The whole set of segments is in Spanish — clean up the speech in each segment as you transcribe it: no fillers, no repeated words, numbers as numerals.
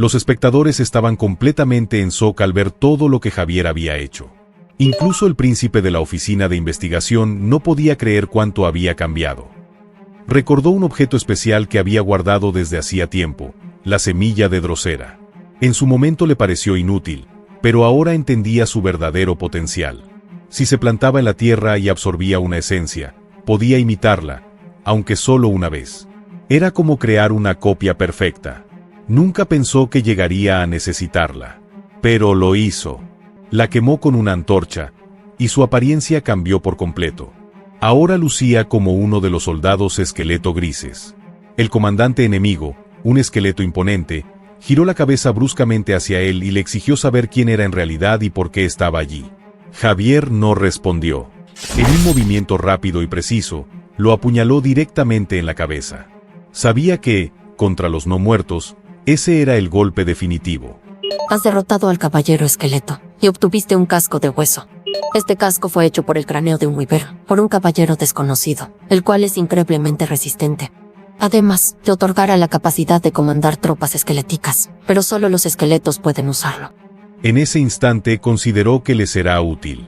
Los espectadores estaban completamente en shock al ver todo lo que Javier había hecho. Incluso el príncipe de la oficina de investigación no podía creer cuánto había cambiado. Recordó un objeto especial que había guardado desde hacía tiempo, la semilla de Drosera. En su momento le pareció inútil, pero ahora entendía su verdadero potencial. Si se plantaba en la tierra y absorbía una esencia, podía imitarla, aunque solo una vez. Era como crear una copia perfecta. Nunca pensó que llegaría a necesitarla. Pero lo hizo. La quemó con una antorcha, y su apariencia cambió por completo. Ahora lucía como uno de los soldados esqueleto grises. El comandante enemigo, un esqueleto imponente, giró la cabeza bruscamente hacia él y le exigió saber quién era en realidad y por qué estaba allí. Javier no respondió. En un movimiento rápido y preciso, lo apuñaló directamente en la cabeza. Sabía que, contra los no muertos, ese era el golpe definitivo. Has derrotado al caballero esqueleto, y obtuviste un casco de hueso. Este casco fue hecho por el cráneo de un Weaver, por un caballero desconocido, el cual es increíblemente resistente. Además, te otorgará la capacidad de comandar tropas esqueléticas, pero solo los esqueletos pueden usarlo. En ese instante consideró que le será útil.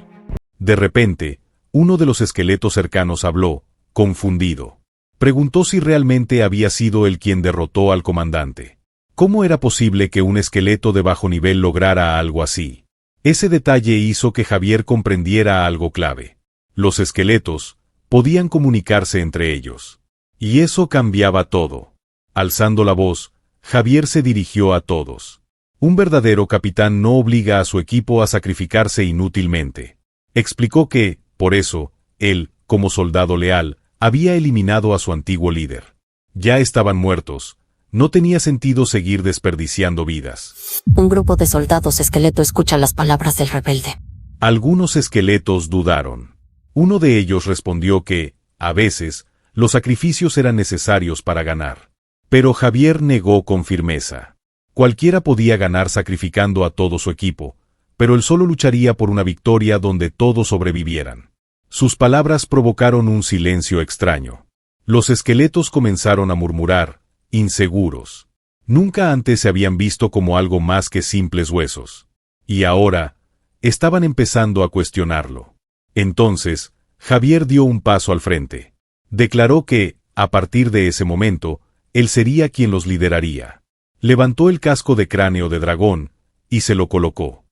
De repente, uno de los esqueletos cercanos habló, confundido. Preguntó si realmente había sido él quien derrotó al comandante. ¿Cómo era posible que un esqueleto de bajo nivel lograra algo así? Ese detalle hizo que Javier comprendiera algo clave. Los esqueletos podían comunicarse entre ellos. Y eso cambiaba todo. Alzando la voz, Javier se dirigió a todos. Un verdadero capitán no obliga a su equipo a sacrificarse inútilmente. Explicó que, por eso, él, como soldado leal, había eliminado a su antiguo líder. Ya estaban muertos. No tenía sentido seguir desperdiciando vidas. Un grupo de soldados esqueleto escucha las palabras del rebelde. Algunos esqueletos dudaron. Uno de ellos respondió que, a veces, los sacrificios eran necesarios para ganar. Pero Javier negó con firmeza. Cualquiera podía ganar sacrificando a todo su equipo, pero él solo lucharía por una victoria donde todos sobrevivieran. Sus palabras provocaron un silencio extraño. Los esqueletos comenzaron a murmurar, inseguros. Nunca antes se habían visto como algo más que simples huesos. Y ahora, estaban empezando a cuestionarlo. Entonces, Javier dio un paso al frente. Declaró que, a partir de ese momento, él sería quien los lideraría. Levantó el casco de cráneo de dragón, y se lo colocó.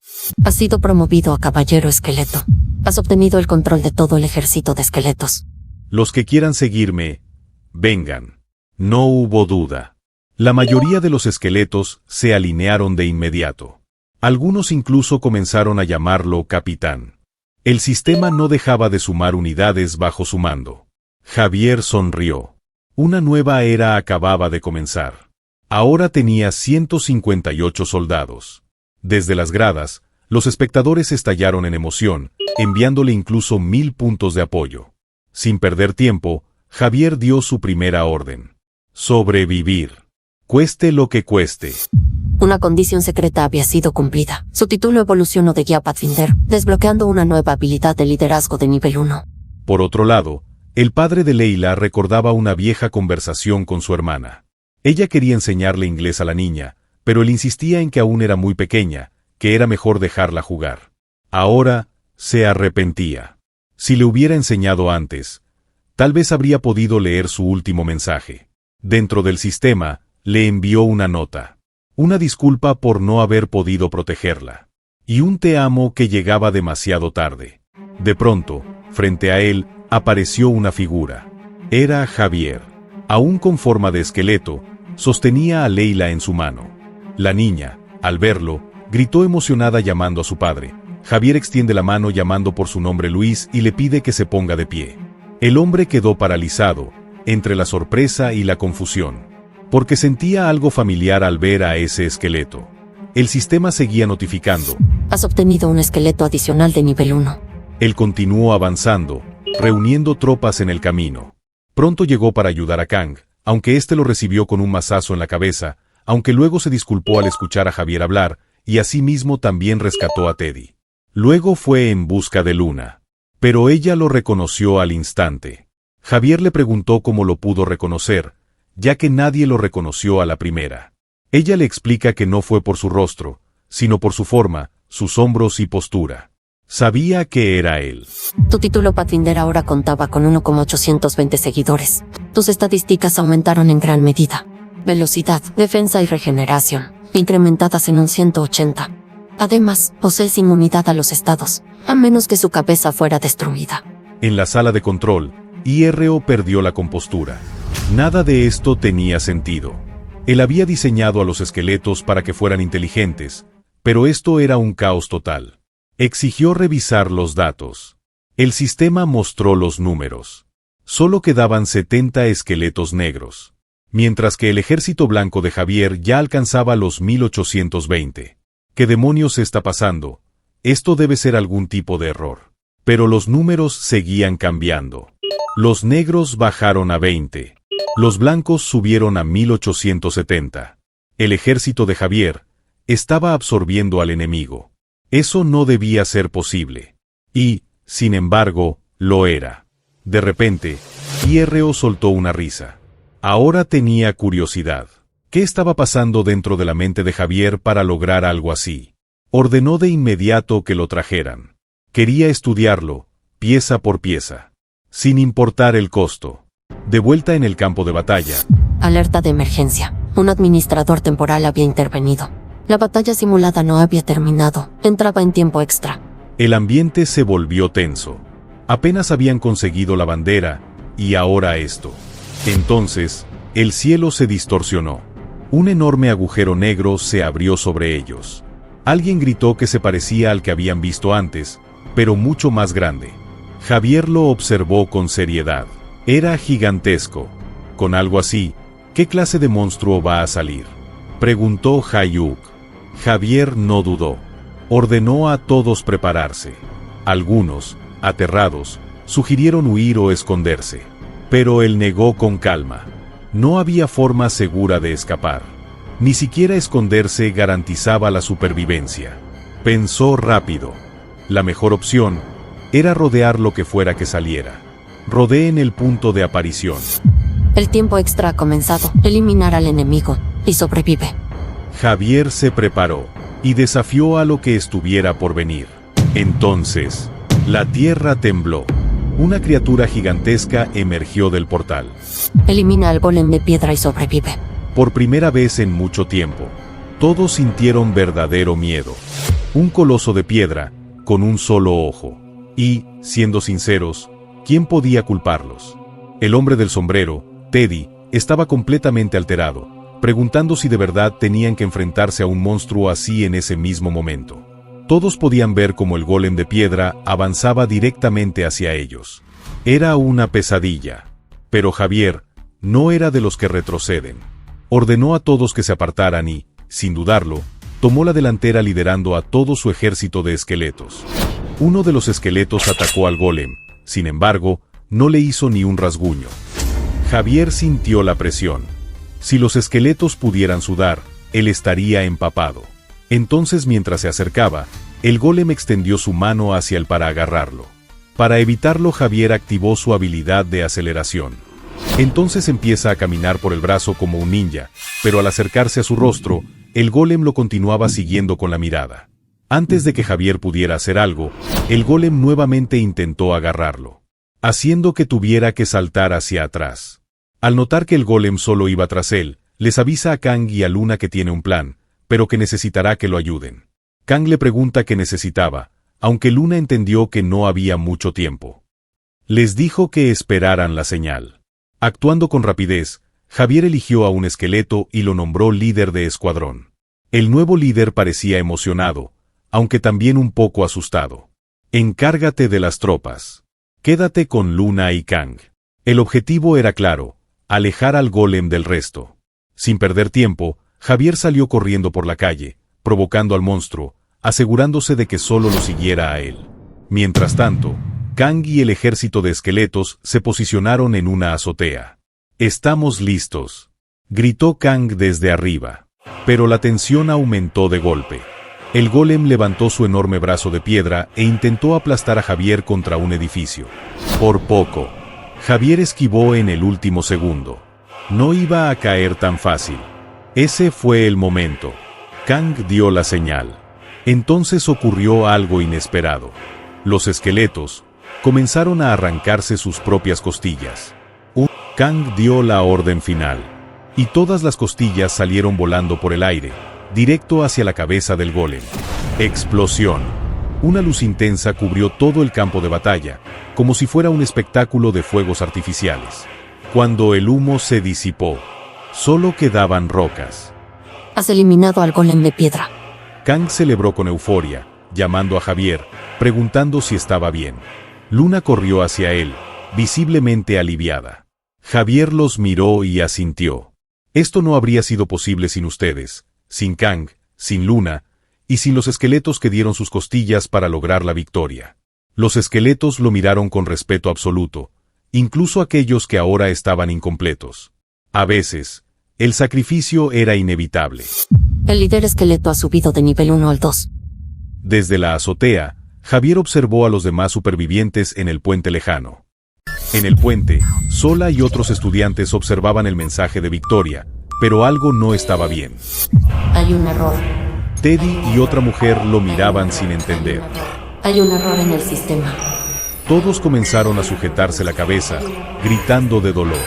Has sido promovido a caballero esqueleto. Has obtenido el control de todo el ejército de esqueletos. Los que quieran seguirme, vengan. No hubo duda. La mayoría de los esqueletos se alinearon de inmediato. Algunos incluso comenzaron a llamarlo capitán. El sistema no dejaba de sumar unidades bajo su mando. Javier sonrió. Una nueva era acababa de comenzar. Ahora tenía 158 soldados. Desde las gradas, los espectadores estallaron en emoción, enviándole incluso 1000 puntos de apoyo. Sin perder tiempo, Javier dio su primera orden. Sobrevivir. Cueste lo que cueste. Una condición secreta había sido cumplida. Su título evolucionó de guía Pathfinder, desbloqueando una nueva habilidad de liderazgo de nivel 1. Por otro lado, el padre de Leila recordaba una vieja conversación con su hermana. Ella quería enseñarle inglés a la niña, pero él insistía en que aún era muy pequeña, que era mejor dejarla jugar. Ahora, se arrepentía. Si le hubiera enseñado antes, tal vez habría podido leer su último mensaje. Dentro del sistema, le envió una nota. Una disculpa por no haber podido protegerla. Y un te amo que llegaba demasiado tarde. De pronto, frente a él, apareció una figura. Era Javier. Aún con forma de esqueleto, sostenía a Leila en su mano. La niña, al verlo, gritó emocionada llamando a su padre. Javier extiende la mano llamando por su nombre Luis y le pide que se ponga de pie. El hombre quedó paralizado, entre la sorpresa y la confusión, porque sentía algo familiar al ver a ese esqueleto. El sistema seguía notificando. Has obtenido un esqueleto adicional de nivel 1. Él continuó avanzando, reuniendo tropas en el camino. Pronto llegó para ayudar a Kang, aunque éste lo recibió con un mazazo en la cabeza, aunque luego se disculpó al escuchar a Javier hablar, y asimismo también rescató a Teddy. Luego fue en busca de Luna. Pero ella lo reconoció al instante. Javier le preguntó cómo lo pudo reconocer, ya que nadie lo reconoció a la primera. Ella le explica que no fue por su rostro, sino por su forma, sus hombros y postura. Sabía que era él. Tu título Pathfinder ahora contaba con 1,820 seguidores. Tus estadísticas aumentaron en gran medida. Velocidad, defensa y regeneración, incrementadas en un 180. Además, posees inmunidad a los estados, a menos que su cabeza fuera destruida. En la sala de control, IRO perdió la compostura. Nada de esto tenía sentido. Él había diseñado a los esqueletos para que fueran inteligentes, pero esto era un caos total. Exigió revisar los datos. El sistema mostró los números. Solo quedaban 70 esqueletos negros, mientras que el ejército blanco de Javier ya alcanzaba los 1820. ¿Qué demonios está pasando? Esto debe ser algún tipo de error. Pero los números seguían cambiando. Los negros bajaron a 20. Los blancos subieron a 1870. El ejército de Javier estaba absorbiendo al enemigo. Eso no debía ser posible. Y, sin embargo, lo era. De repente, IRO soltó una risa. Ahora tenía curiosidad. ¿Qué estaba pasando dentro de la mente de Javier para lograr algo así? Ordenó de inmediato que lo trajeran. Quería estudiarlo, pieza por pieza, sin importar el costo. De vuelta en el campo de batalla. Alerta de emergencia. Un administrador temporal había intervenido. La batalla simulada no había terminado. Entraba en tiempo extra. El ambiente se volvió tenso. Apenas habían conseguido la bandera, y ahora esto. Entonces, el cielo se distorsionó. Un enorme agujero negro se abrió sobre ellos. Alguien gritó que se parecía al que habían visto antes, pero mucho más grande. Javier lo observó con seriedad. Era gigantesco. Con algo así, ¿qué clase de monstruo va a salir?, preguntó Hayuk. Javier no dudó. Ordenó a todos prepararse. Algunos, aterrados, sugirieron huir o esconderse. Pero él negó con calma. No había forma segura de escapar. Ni siquiera esconderse garantizaba la supervivencia. Pensó rápido. La mejor opción era rodear lo que fuera que saliera. Rodeen el punto de aparición. El tiempo extra ha comenzado. Eliminar al enemigo y sobrevive. Javier se preparó y desafió a lo que estuviera por venir. Entonces, la tierra tembló. Una criatura gigantesca emergió del portal. Elimina al golem de piedra y sobrevive. Por primera vez en mucho tiempo, todos sintieron verdadero miedo. Un coloso de piedra, con un solo ojo. Y, siendo sinceros, ¿quién podía culparlos? El hombre del sombrero, Teddy, estaba completamente alterado, preguntando si de verdad tenían que enfrentarse a un monstruo así en ese mismo momento. Todos podían ver cómo el golem de piedra avanzaba directamente hacia ellos. Era una pesadilla. Pero Javier no era de los que retroceden. Ordenó a todos que se apartaran y, sin dudarlo, tomó la delantera liderando a todo su ejército de esqueletos. Uno de los esqueletos atacó al golem, sin embargo, no le hizo ni un rasguño. Javier sintió la presión. Si los esqueletos pudieran sudar, él estaría empapado. Entonces, mientras se acercaba, el golem extendió su mano hacia él para agarrarlo. Para evitarlo, Javier activó su habilidad de aceleración. Entonces empieza a caminar por el brazo como un ninja, pero al acercarse a su rostro, el golem lo continuaba siguiendo con la mirada. Antes de que Javier pudiera hacer algo, el golem nuevamente intentó agarrarlo, haciendo que tuviera que saltar hacia atrás. Al notar que el golem solo iba tras él, les avisa a Kang y a Luna que tiene un plan, pero que necesitará que lo ayuden. Kang le pregunta qué necesitaba, aunque Luna entendió que no había mucho tiempo. Les dijo que esperaran la señal. Actuando con rapidez, Javier eligió a un esqueleto y lo nombró líder de escuadrón. El nuevo líder parecía emocionado, aunque también un poco asustado. Encárgate de las tropas. Quédate con Luna y Kang. El objetivo era claro: alejar al golem del resto. Sin perder tiempo, Javier salió corriendo por la calle, provocando al monstruo, asegurándose de que solo lo siguiera a él. Mientras tanto, Kang y el ejército de esqueletos se posicionaron en una azotea. «Estamos listos», gritó Kang desde arriba. Pero la tensión aumentó de golpe. El golem levantó su enorme brazo de piedra e intentó aplastar a Javier contra un edificio. Por poco, Javier esquivó en el último segundo. No iba a caer tan fácil. Ese fue el momento. Kang dio la señal. Entonces ocurrió algo inesperado. Los esqueletos comenzaron a arrancarse sus propias costillas. Kang dio la orden final, y todas las costillas salieron volando por el aire, directo hacia la cabeza del golem. Explosión. Una luz intensa cubrió todo el campo de batalla, como si fuera un espectáculo de fuegos artificiales. Cuando el humo se disipó, solo quedaban rocas. Has eliminado al golem de piedra. Kang celebró con euforia, llamando a Javier, preguntando si estaba bien. Luna corrió hacia él, visiblemente aliviada. Javier los miró y asintió. Esto no habría sido posible sin ustedes, sin Kang, sin Luna, y sin los esqueletos que dieron sus costillas para lograr la victoria. Los esqueletos lo miraron con respeto absoluto, incluso aquellos que ahora estaban incompletos. A veces, el sacrificio era inevitable. El líder esqueleto ha subido de nivel 1 al 2. Desde la azotea, Javier observó a los demás supervivientes en el puente lejano. En el puente, Sola y otros estudiantes observaban el mensaje de victoria, pero algo no estaba bien. Hay un error. Teddy y otra mujer lo miraban sin entender. Hay un error en el sistema. Todos comenzaron a sujetarse la cabeza, gritando de dolor.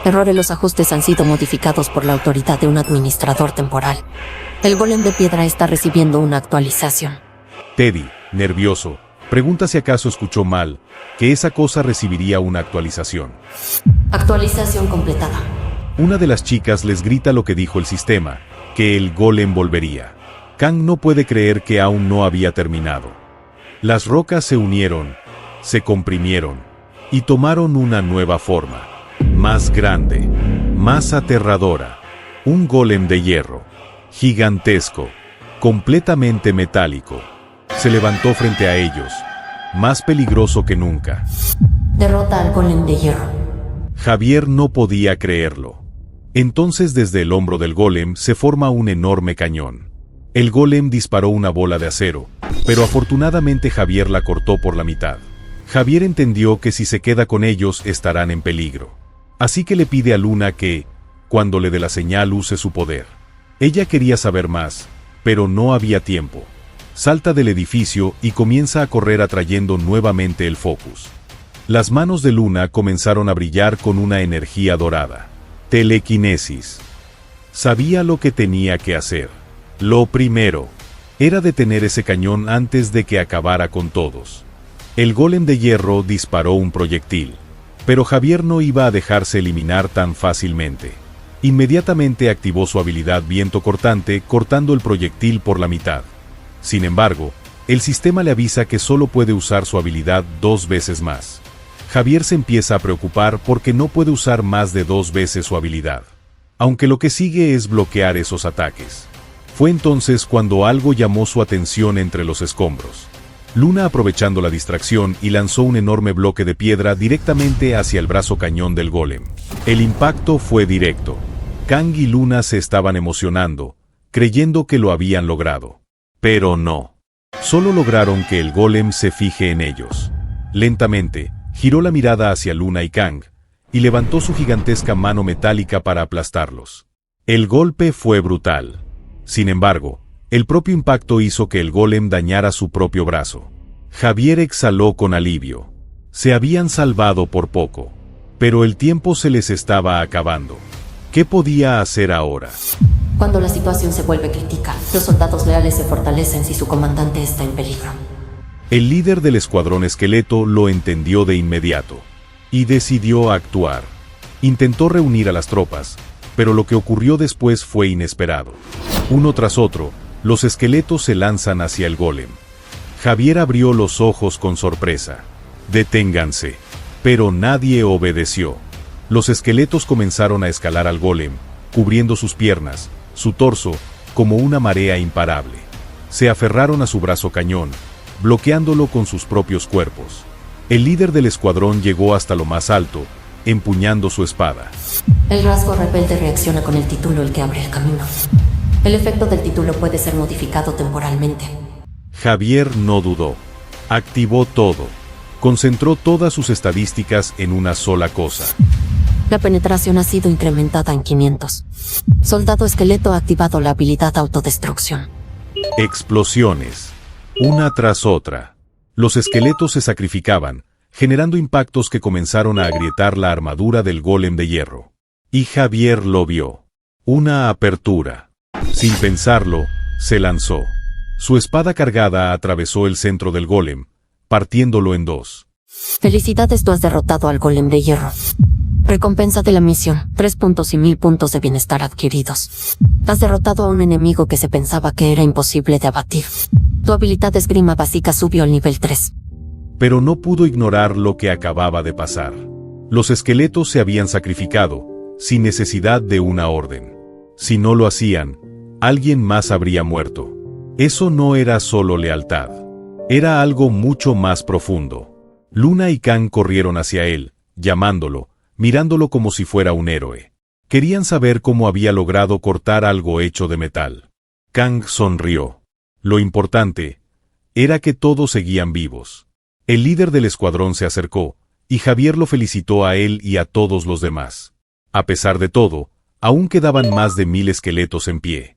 Error en los ajustes han sido modificados por la autoridad de un administrador temporal. El golem de piedra está recibiendo una actualización. Teddy, nervioso, pregunta si acaso escuchó mal, que esa cosa recibiría una actualización. Actualización completada. Una de las chicas les grita lo que dijo el sistema, que el golem volvería. Kang no puede creer que aún no había terminado. Las rocas se unieron, se comprimieron, y tomaron una nueva forma. Más grande, más aterradora. Un golem de hierro, gigantesco, completamente metálico. Se levantó frente a ellos, más peligroso que nunca. Derrota al golem de hierro. Javier no podía creerlo. Entonces desde el hombro del golem se forma un enorme cañón. El golem disparó una bola de acero, pero afortunadamente Javier la cortó por la mitad. Javier entendió que si se queda con ellos estarán en peligro. Así que le pide a Luna que, cuando le dé la señal, use su poder. Ella quería saber más, pero no había tiempo. Salta del edificio y comienza a correr atrayendo nuevamente el focus. Las manos de Luna comenzaron a brillar con una energía dorada. Telequinesis. Sabía lo que tenía que hacer. Lo primero era detener ese cañón antes de que acabara con todos. El golem de hierro disparó un proyectil, pero Javier no iba a dejarse eliminar tan fácilmente. Inmediatamente activó su habilidad viento cortante, cortando el proyectil por la mitad. Sin embargo, el sistema le avisa que solo puede usar su habilidad 2 veces más. Javier se empieza a preocupar porque no puede usar más de 2 veces su habilidad, aunque lo que sigue es bloquear esos ataques. Fue entonces cuando algo llamó su atención entre los escombros. Luna aprovechando la distracción y lanzó un enorme bloque de piedra directamente hacia el brazo cañón del golem. El impacto fue directo. Kang y Luna se estaban emocionando, creyendo que lo habían logrado. Pero no. Solo lograron que el golem se fije en ellos. Lentamente, giró la mirada hacia Luna y Kang, y levantó su gigantesca mano metálica para aplastarlos. El golpe fue brutal. Sin embargo, el propio impacto hizo que el golem dañara su propio brazo. Javier exhaló con alivio. Se habían salvado por poco, pero el tiempo se les estaba acabando. ¿Qué podía hacer ahora? Cuando la situación se vuelve crítica, los soldados leales se fortalecen si su comandante está en peligro. El líder del escuadrón esqueleto lo entendió de inmediato, y decidió actuar. Intentó reunir a las tropas, pero lo que ocurrió después fue inesperado. Uno tras otro, los esqueletos se lanzan hacia el golem. Javier abrió los ojos con sorpresa. ¡Deténganse! Pero nadie obedeció. Los esqueletos comenzaron a escalar al golem, cubriendo sus piernas, su torso, como una marea imparable. Se aferraron a su brazo cañón, bloqueándolo con sus propios cuerpos. El líder del escuadrón llegó hasta lo más alto, empuñando su espada. El rasgo rebelde reacciona con el título el que abre el camino. El efecto del título puede ser modificado temporalmente. Javier no dudó. Activó todo. Concentró todas sus estadísticas en una sola cosa. La penetración ha sido incrementada en 500. Soldado esqueleto ha activado la habilidad autodestrucción. Explosiones. Una tras otra. Los esqueletos se sacrificaban, generando impactos que comenzaron a agrietar la armadura del golem de hierro. Y Javier lo vio. Una apertura. Sin pensarlo, se lanzó. Su espada cargada atravesó el centro del golem, partiéndolo en dos. Felicidades, tú has derrotado al golem de hierro. Recompensa de la misión, 3 puntos y 1000 puntos de bienestar adquiridos. Has derrotado a un enemigo que se pensaba que era imposible de abatir. Tu habilidad de esgrima básica subió al nivel 3. Pero no pudo ignorar lo que acababa de pasar. Los esqueletos se habían sacrificado, sin necesidad de una orden. Si no lo hacían, alguien más habría muerto. Eso no era solo lealtad. Era algo mucho más profundo. Luna y Kang corrieron hacia él, llamándolo, mirándolo como si fuera un héroe. Querían saber cómo había logrado cortar algo hecho de metal. Kang sonrió. Lo importante era que todos seguían vivos. El líder del escuadrón se acercó, y Javier lo felicitó a él y a todos los demás. A pesar de todo, aún quedaban más de 1000 esqueletos en pie.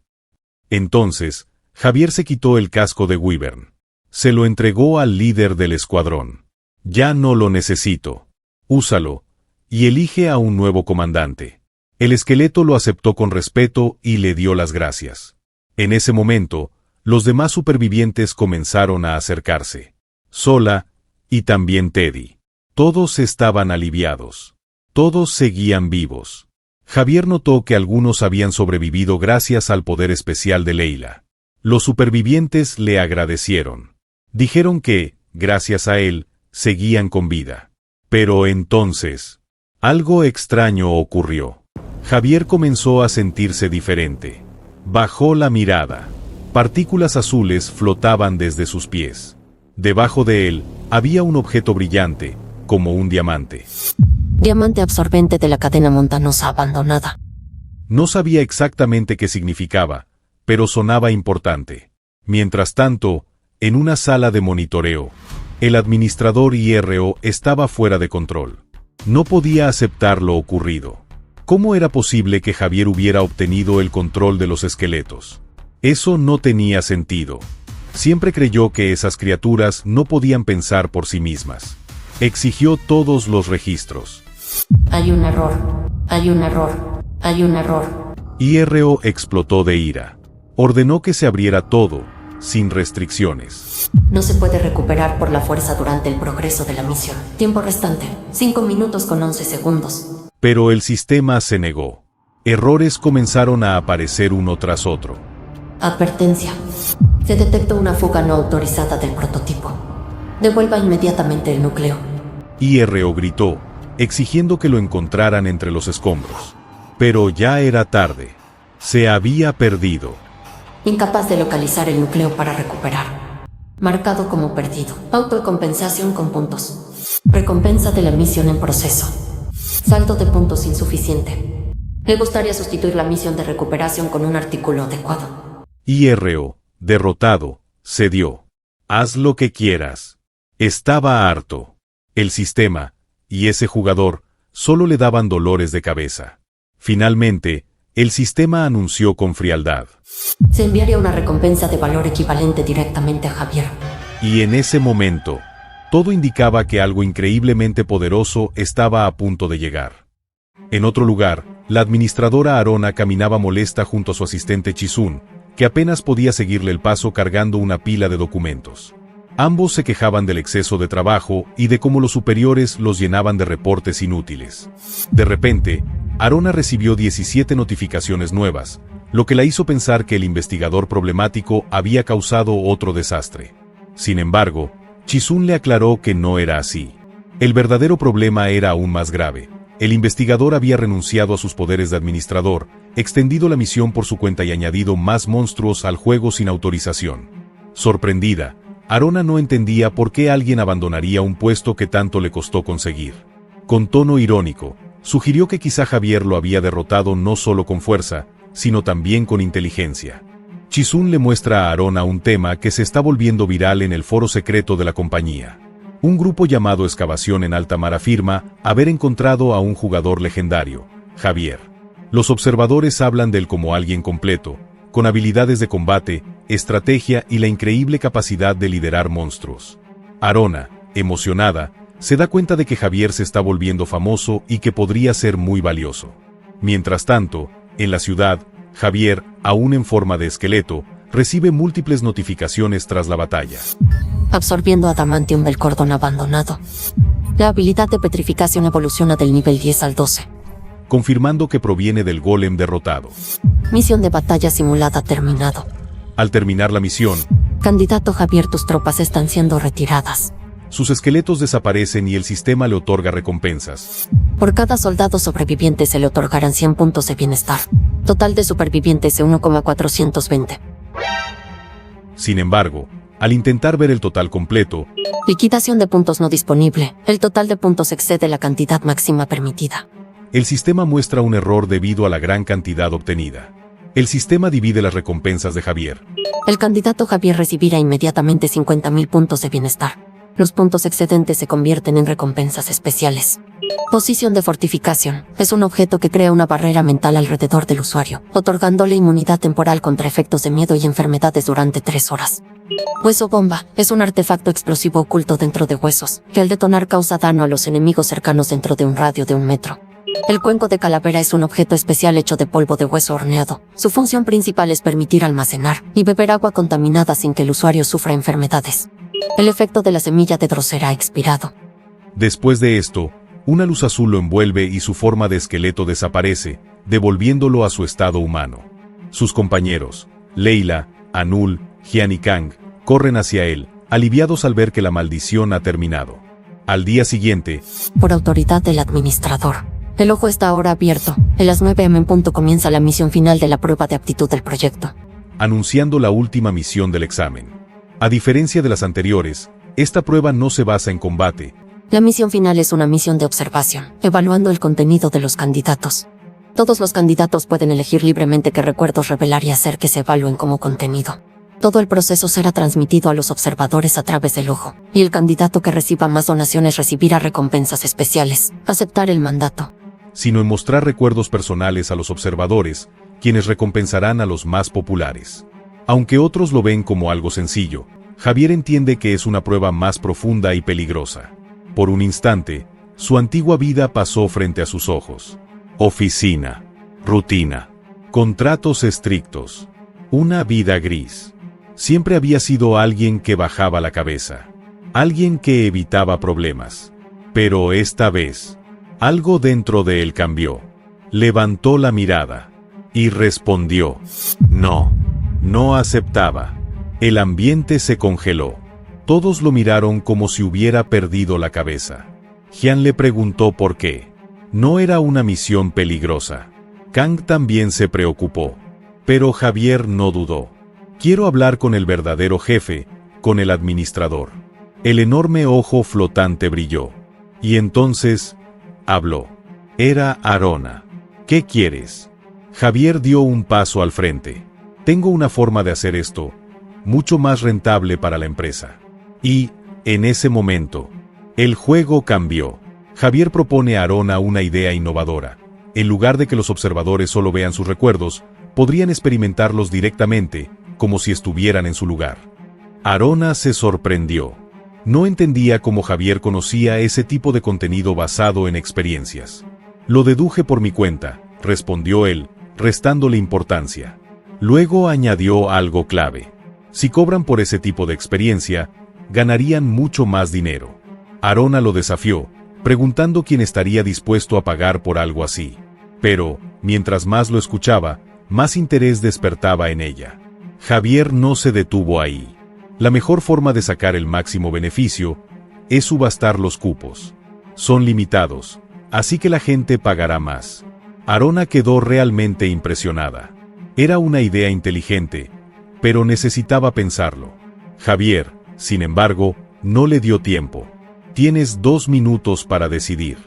Entonces, Javier se quitó el casco de Wyvern. Se lo entregó al líder del escuadrón. Ya no lo necesito. Úsalo, y elige a un nuevo comandante. El esqueleto lo aceptó con respeto y le dio las gracias. En ese momento, los demás supervivientes comenzaron a acercarse. Sola, y también Teddy. Todos estaban aliviados. Todos seguían vivos. Javier notó que algunos habían sobrevivido gracias al poder especial de Leila. Los supervivientes le agradecieron. Dijeron que, gracias a él, seguían con vida. Pero entonces, algo extraño ocurrió. Javier comenzó a sentirse diferente. Bajó la mirada. Partículas azules flotaban desde sus pies. Debajo de él, había un objeto brillante, como un diamante. Diamante absorbente de la cadena montanosa abandonada. No sabía exactamente qué significaba, pero sonaba importante. Mientras tanto, en una sala de monitoreo, el administrador IRO estaba fuera de control. No podía aceptar lo ocurrido. ¿Cómo era posible que Javier hubiera obtenido el control de los esqueletos? Eso no tenía sentido. Siempre creyó que esas criaturas no podían pensar por sí mismas. Exigió todos los registros. Hay un error. Hay un error. Hay un error. IRO explotó de ira. Ordenó que se abriera todo, sin restricciones. No se puede recuperar por la fuerza durante el progreso de la misión. Tiempo restante, 5 minutos con 11 segundos. Pero el sistema se negó. Errores comenzaron a aparecer uno tras otro. Advertencia. Se detectó una fuga no autorizada del prototipo. Devuelva inmediatamente el núcleo. IRO gritó, exigiendo que lo encontraran entre los escombros. Pero ya era tarde. Se había perdido. Incapaz de localizar el núcleo para recuperar. Marcado como perdido. Autocompensación con puntos. Recompensa de la misión en proceso. Saldo de puntos insuficiente. Le gustaría sustituir la misión de recuperación con un artículo adecuado. IRO, derrotado, cedió. Haz lo que quieras. Estaba harto. El sistema, y ese jugador, solo le daban dolores de cabeza. Finalmente, el sistema anunció con frialdad. Se enviaría una recompensa de valor equivalente directamente a Javier. Y en ese momento, todo indicaba que algo increíblemente poderoso estaba a punto de llegar. En otro lugar, la administradora Arona caminaba molesta junto a su asistente Chisun, que apenas podía seguirle el paso cargando una pila de documentos. Ambos se quejaban del exceso de trabajo y de cómo los superiores los llenaban de reportes inútiles. De repente, Arona recibió 17 notificaciones nuevas, lo que la hizo pensar que el investigador problemático había causado otro desastre. Sin embargo, Chisun le aclaró que no era así. El verdadero problema era aún más grave. El investigador había renunciado a sus poderes de administrador, extendido la misión por su cuenta y añadido más monstruos al juego sin autorización. Sorprendida, Arona no entendía por qué alguien abandonaría un puesto que tanto le costó conseguir. Con tono irónico, sugirió que quizá Javier lo había derrotado no solo con fuerza, sino también con inteligencia. Chisun le muestra a Arona un tema que se está volviendo viral en el foro secreto de la compañía. Un grupo llamado Excavación en Alta Mar afirma haber encontrado a un jugador legendario, Javier. Los observadores hablan de él como alguien completo, con habilidades de combate, estrategia y la increíble capacidad de liderar monstruos. Arona, emocionada, se da cuenta de que Javier se está volviendo famoso y que podría ser muy valioso. Mientras tanto, en la ciudad, Javier, aún en forma de esqueleto, recibe múltiples notificaciones tras la batalla. Absorbiendo adamantium del cordón abandonado. La habilidad de petrificación evoluciona del nivel 10 al 12. Confirmando que proviene del golem derrotado. Misión de batalla simulada terminado. Al terminar la misión, Candidato Javier, tus tropas están siendo retiradas. sus esqueletos desaparecen y el sistema le otorga recompensas. Por cada soldado sobreviviente se le otorgarán 100 puntos de bienestar. Total de supervivientes de 1,420. Sin embargo, al intentar ver el total completo, Liquidación de puntos no disponible. El total de puntos excede la cantidad máxima permitida. el sistema muestra un error debido a la gran cantidad obtenida. El sistema divide las recompensas de Javier. El candidato Javier recibirá inmediatamente 50.000 puntos de bienestar. Los puntos excedentes se convierten en recompensas especiales. Posición de fortificación. Es un objeto que crea una barrera mental alrededor del usuario, otorgándole inmunidad temporal contra efectos de miedo y enfermedades durante 3 horas. Hueso bomba. Es un artefacto explosivo oculto dentro de huesos, que al detonar causa daño a los enemigos cercanos dentro de un radio de 1 metro. El cuenco de calavera es un objeto especial hecho de polvo de hueso horneado. Su función principal es permitir almacenar y beber agua contaminada sin que el usuario sufra enfermedades. El efecto de la semilla de Drosera ha expirado. Después de esto, una luz azul lo envuelve y su forma de esqueleto desaparece, devolviéndolo a su estado humano. Sus compañeros, Leila, Anul, Jian y Kang, corren hacia él, aliviados al ver que la maldición ha terminado. Al día siguiente, Por autoridad del administrador. El ojo está ahora abierto. A las 9 am comienza la misión final de la prueba de aptitud del proyecto. anunciando la última misión del examen. A diferencia de las anteriores, esta prueba no se basa en combate. La misión final es una misión de observación, evaluando el contenido de los candidatos. Todos los candidatos pueden elegir libremente qué recuerdos revelar y hacer que se evalúen como contenido. Todo el proceso será transmitido a los observadores a través del ojo, y el candidato que reciba más donaciones recibirá recompensas especiales. Aceptar el mandato. Sino en mostrar recuerdos personales a los observadores, quienes recompensarán a los más populares. Aunque otros lo ven como algo sencillo, Javier entiende que es una prueba más profunda y peligrosa. Por un instante, su antigua vida pasó frente a sus ojos. Oficina, rutina, contratos estrictos, una vida gris. Siempre había sido alguien que bajaba la cabeza, alguien que evitaba problemas. Pero esta vez, algo dentro de él cambió. Levantó la mirada y respondió: no, no aceptaba. El ambiente se congeló. Todos lo miraron como si hubiera perdido la cabeza. Jian le preguntó por qué. No era una misión peligrosa. Kang también se preocupó. Pero Javier no dudó. Quiero hablar con el verdadero jefe, con el administrador. El enorme ojo flotante brilló. Y entonces, habló. Era Arona. ¿Qué quieres? Javier dio un paso al frente. Tengo una forma de hacer esto, mucho más rentable para la empresa. Y, en ese momento, el juego cambió. Javier propone a Arona una idea innovadora. En lugar de que los observadores solo vean sus recuerdos, podrían experimentarlos directamente, como si estuvieran en su lugar. Arona se sorprendió. No entendía cómo Javier conocía ese tipo de contenido basado en experiencias. Lo deduje por mi cuenta, respondió él, restándole importancia. Luego añadió algo clave. Si cobran por ese tipo de experiencia, ganarían mucho más dinero. Arona lo desafió, preguntando quién estaría dispuesto a pagar por algo así. Pero, mientras más lo escuchaba, más interés despertaba en ella. Javier no se detuvo ahí. La mejor forma de sacar el máximo beneficio es subastar los cupos. Son limitados, así que la gente pagará más. Arona quedó realmente impresionada. Era una idea inteligente, pero necesitaba pensarlo. Javier, sin embargo, no le dio tiempo. Tienes 2 minutos para decidir.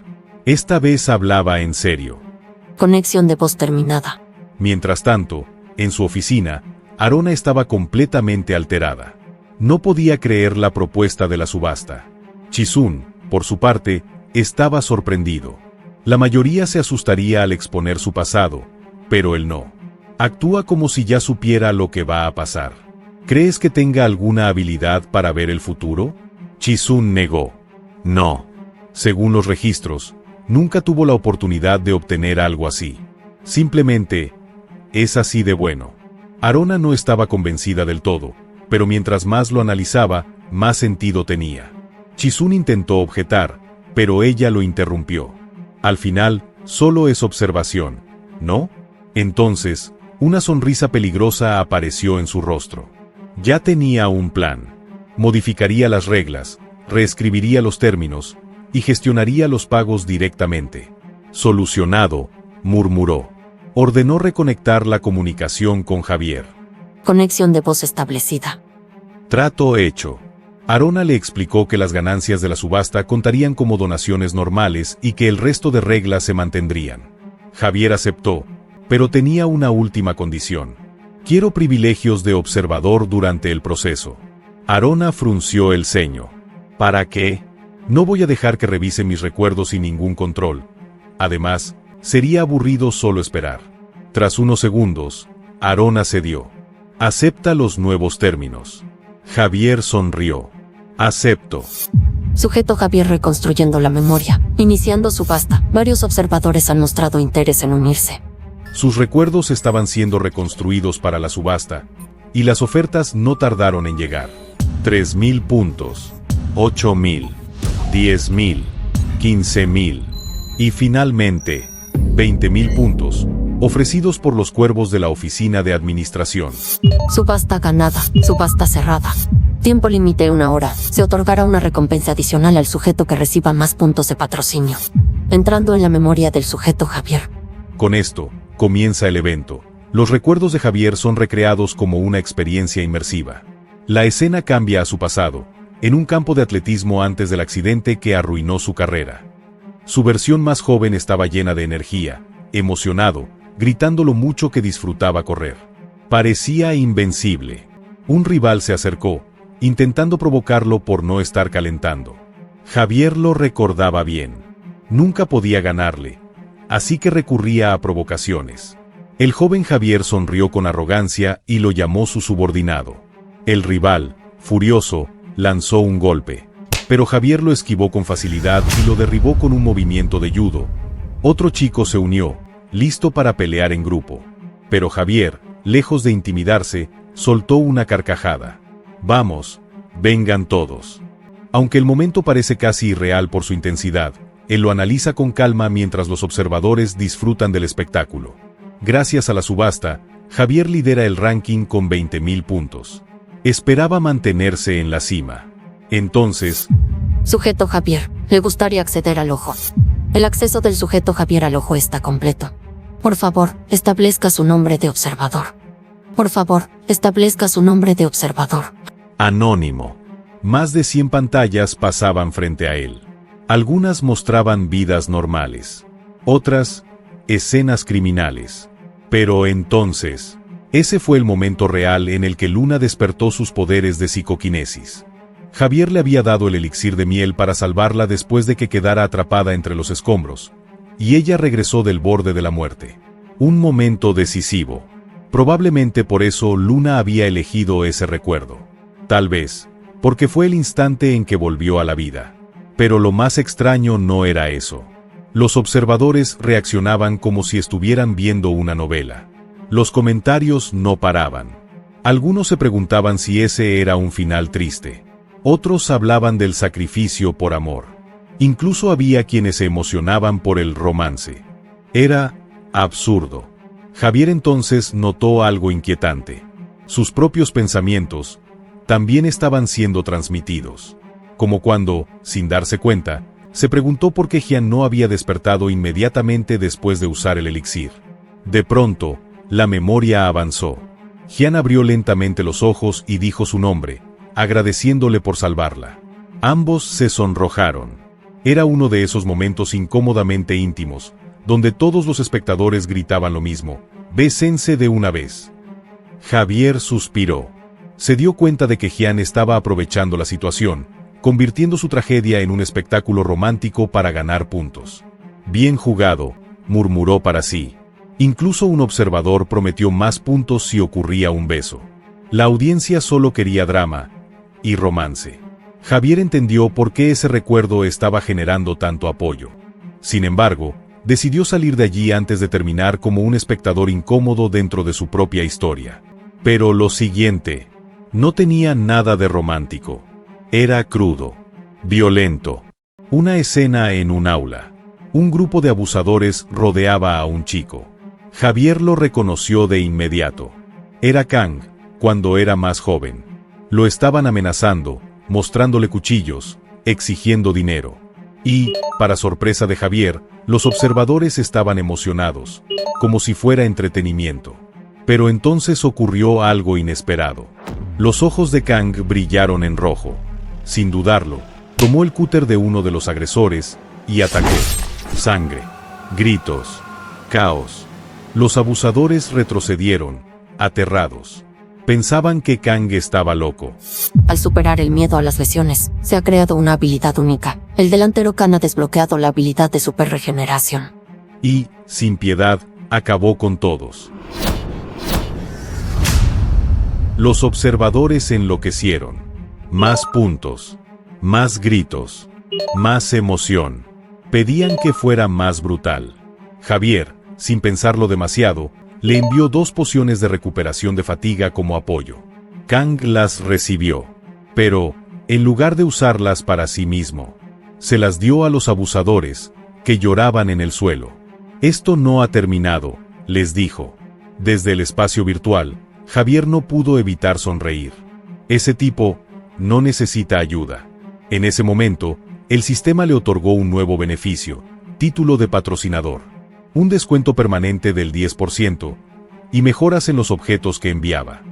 Esta vez hablaba en serio. Conexión de voz terminada. Mientras tanto, en su oficina, Arona estaba completamente alterada. No podía creer la propuesta de la subasta. Chizun, por su parte, estaba sorprendido. La mayoría se asustaría al exponer su pasado, pero él no. Actúa como si ya supiera lo que va a pasar. ¿Crees que tenga alguna habilidad para ver el futuro? Chizun negó. No. Según los registros, nunca tuvo la oportunidad de obtener algo así. Simplemente, es así de bueno. Arona no estaba convencida del todo, pero mientras más lo analizaba, más sentido tenía. Chizun intentó objetar, pero ella lo interrumpió. Al final, solo es observación, ¿no? Entonces, una sonrisa peligrosa apareció en su rostro. Ya tenía un plan. Modificaría las reglas, reescribiría los términos, y gestionaría los pagos directamente. Solucionado, murmuró. Ordenó reconectar la comunicación con Javier. Conexión de voz establecida. Trato hecho. Arona le explicó que las ganancias de la subasta contarían como donaciones normales y que el resto de reglas se mantendrían. Javier aceptó, pero tenía una última condición. Quiero privilegios de observador durante el proceso. Arona frunció el ceño. ¿Para qué? No voy a dejar que revise mis recuerdos sin ningún control. Además, sería aburrido solo esperar. Tras unos segundos, Arona cedió. Acepta los nuevos términos. Javier sonrió. Acepto. Sujeto Javier reconstruyendo la memoria. Iniciando subasta. Varios observadores han mostrado interés en unirse. Sus recuerdos estaban siendo reconstruidos para la subasta, y las ofertas no tardaron en llegar. 3.000 puntos, 8.000, 10.000, 15.000, y finalmente, 20.000 puntos, ofrecidos por los cuervos de la oficina de administración. Subasta ganada, subasta cerrada. Tiempo límite 1 hora. Se otorgará una recompensa adicional al sujeto que reciba más puntos de patrocinio. Entrando en la memoria del sujeto Javier. Con esto, comienza el evento. Los recuerdos de Javier son recreados como una experiencia inmersiva. La escena cambia a su pasado, en un campo de atletismo antes del accidente que arruinó su carrera. Su versión más joven estaba llena de energía, emocionado, gritando lo mucho que disfrutaba correr. Parecía invencible. Un rival se acercó, intentando provocarlo por no estar calentando. Javier lo recordaba bien. Nunca podía ganarle, así que recurría a provocaciones. El joven Javier sonrió con arrogancia y lo llamó su subordinado. El rival, furioso, lanzó un golpe, pero Javier lo esquivó con facilidad y lo derribó con un movimiento de judo. Otro chico se unió, listo para pelear en grupo. Pero Javier, lejos de intimidarse, soltó una carcajada. Vamos, vengan todos. Aunque el momento parece casi irreal por su intensidad, él lo analiza con calma mientras los observadores disfrutan del espectáculo. Gracias a la subasta, Javier lidera el ranking con 20.000 puntos. Esperaba mantenerse en la cima. Entonces... Sujeto Javier, le gustaría acceder al ojo. El acceso del sujeto Javier al ojo está completo. Por favor, establezca su nombre de observador. Por favor, establezca su nombre de observador. Anónimo. Más de 100 pantallas pasaban frente a él. Algunas mostraban vidas normales. Otras, escenas criminales. Pero entonces, ese fue el momento real en el que Luna despertó sus poderes de psicoquinesis. Javier le había dado el elixir de miel para salvarla después de que quedara atrapada entre los escombros, y ella regresó del borde de la muerte. Un momento decisivo. Probablemente por eso Luna había elegido ese recuerdo. Tal vez, porque fue el instante en que volvió a la vida. Pero lo más extraño no era eso. Los observadores reaccionaban como si estuvieran viendo una novela. Los comentarios no paraban. Algunos se preguntaban si ese era un final triste. Otros hablaban del sacrificio por amor. Incluso había quienes se emocionaban por el romance. Era absurdo. Javier entonces notó algo inquietante. Sus propios pensamientos también estaban siendo transmitidos. Como cuando, sin darse cuenta, se preguntó por qué Jian no había despertado inmediatamente después de usar el elixir. De pronto, la memoria avanzó. Jian abrió lentamente los ojos y dijo su nombre, agradeciéndole por salvarla. Ambos se sonrojaron. Era uno de esos momentos incómodamente íntimos, donde todos los espectadores gritaban lo mismo: bésense de una vez. Javier suspiró. Se dio cuenta de que Jian estaba aprovechando la situación, convirtiendo su tragedia en un espectáculo romántico para ganar puntos. Bien jugado, murmuró para sí. Incluso un observador prometió más puntos si ocurría un beso. La audiencia solo quería drama y romance. Javier entendió por qué ese recuerdo estaba generando tanto apoyo. Sin embargo, decidió salir de allí antes de terminar como un espectador incómodo dentro de su propia historia. Pero lo siguiente no tenía nada de romántico. Era crudo, violento. Una escena en un aula. Un grupo de abusadores rodeaba a un chico. Javier lo reconoció de inmediato. Era Kang, cuando era más joven. Lo estaban amenazando, mostrándole cuchillos, exigiendo dinero. Y, para sorpresa de Javier, los observadores estaban emocionados, como si fuera entretenimiento. Pero entonces ocurrió algo inesperado. Los ojos de Kang brillaron en rojo. Sin dudarlo, tomó el cúter de uno de los agresores y atacó. Sangre, gritos, caos. Los abusadores retrocedieron, aterrados. Pensaban que Kang estaba loco. Al superar el miedo a las lesiones, se ha creado una habilidad única. El delantero Kang ha desbloqueado la habilidad de superregeneración. Y, sin piedad, acabó con todos. Los observadores enloquecieron. Más puntos, más gritos, más emoción. Pedían que fuera más brutal. Javier, sin pensarlo demasiado, le envió 2 pociones de recuperación de fatiga como apoyo. Kang las recibió, pero, en lugar de usarlas para sí mismo, se las dio a los abusadores, que lloraban en el suelo. Esto no ha terminado, les dijo. Desde el espacio virtual, Javier no pudo evitar sonreír. Ese tipo no necesita ayuda. En ese momento, el sistema le otorgó un nuevo beneficio, título de patrocinador. Un descuento permanente del 10% y mejoras en los objetos que enviaba.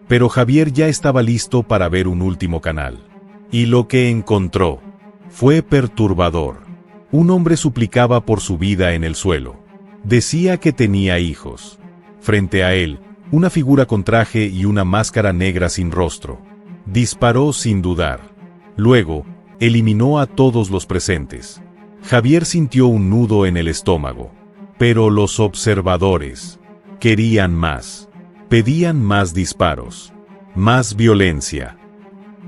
Pero Javier ya estaba listo para ver un último canal. Y lo que encontró fue perturbador. Un hombre suplicaba por su vida en el suelo. Decía que tenía hijos. Frente a él, una figura con traje y una máscara negra sin rostro. Disparó sin dudar. Luego, eliminó a todos los presentes. Javier sintió un nudo en el estómago. Pero los observadores querían más. Pedían más disparos. Más violencia.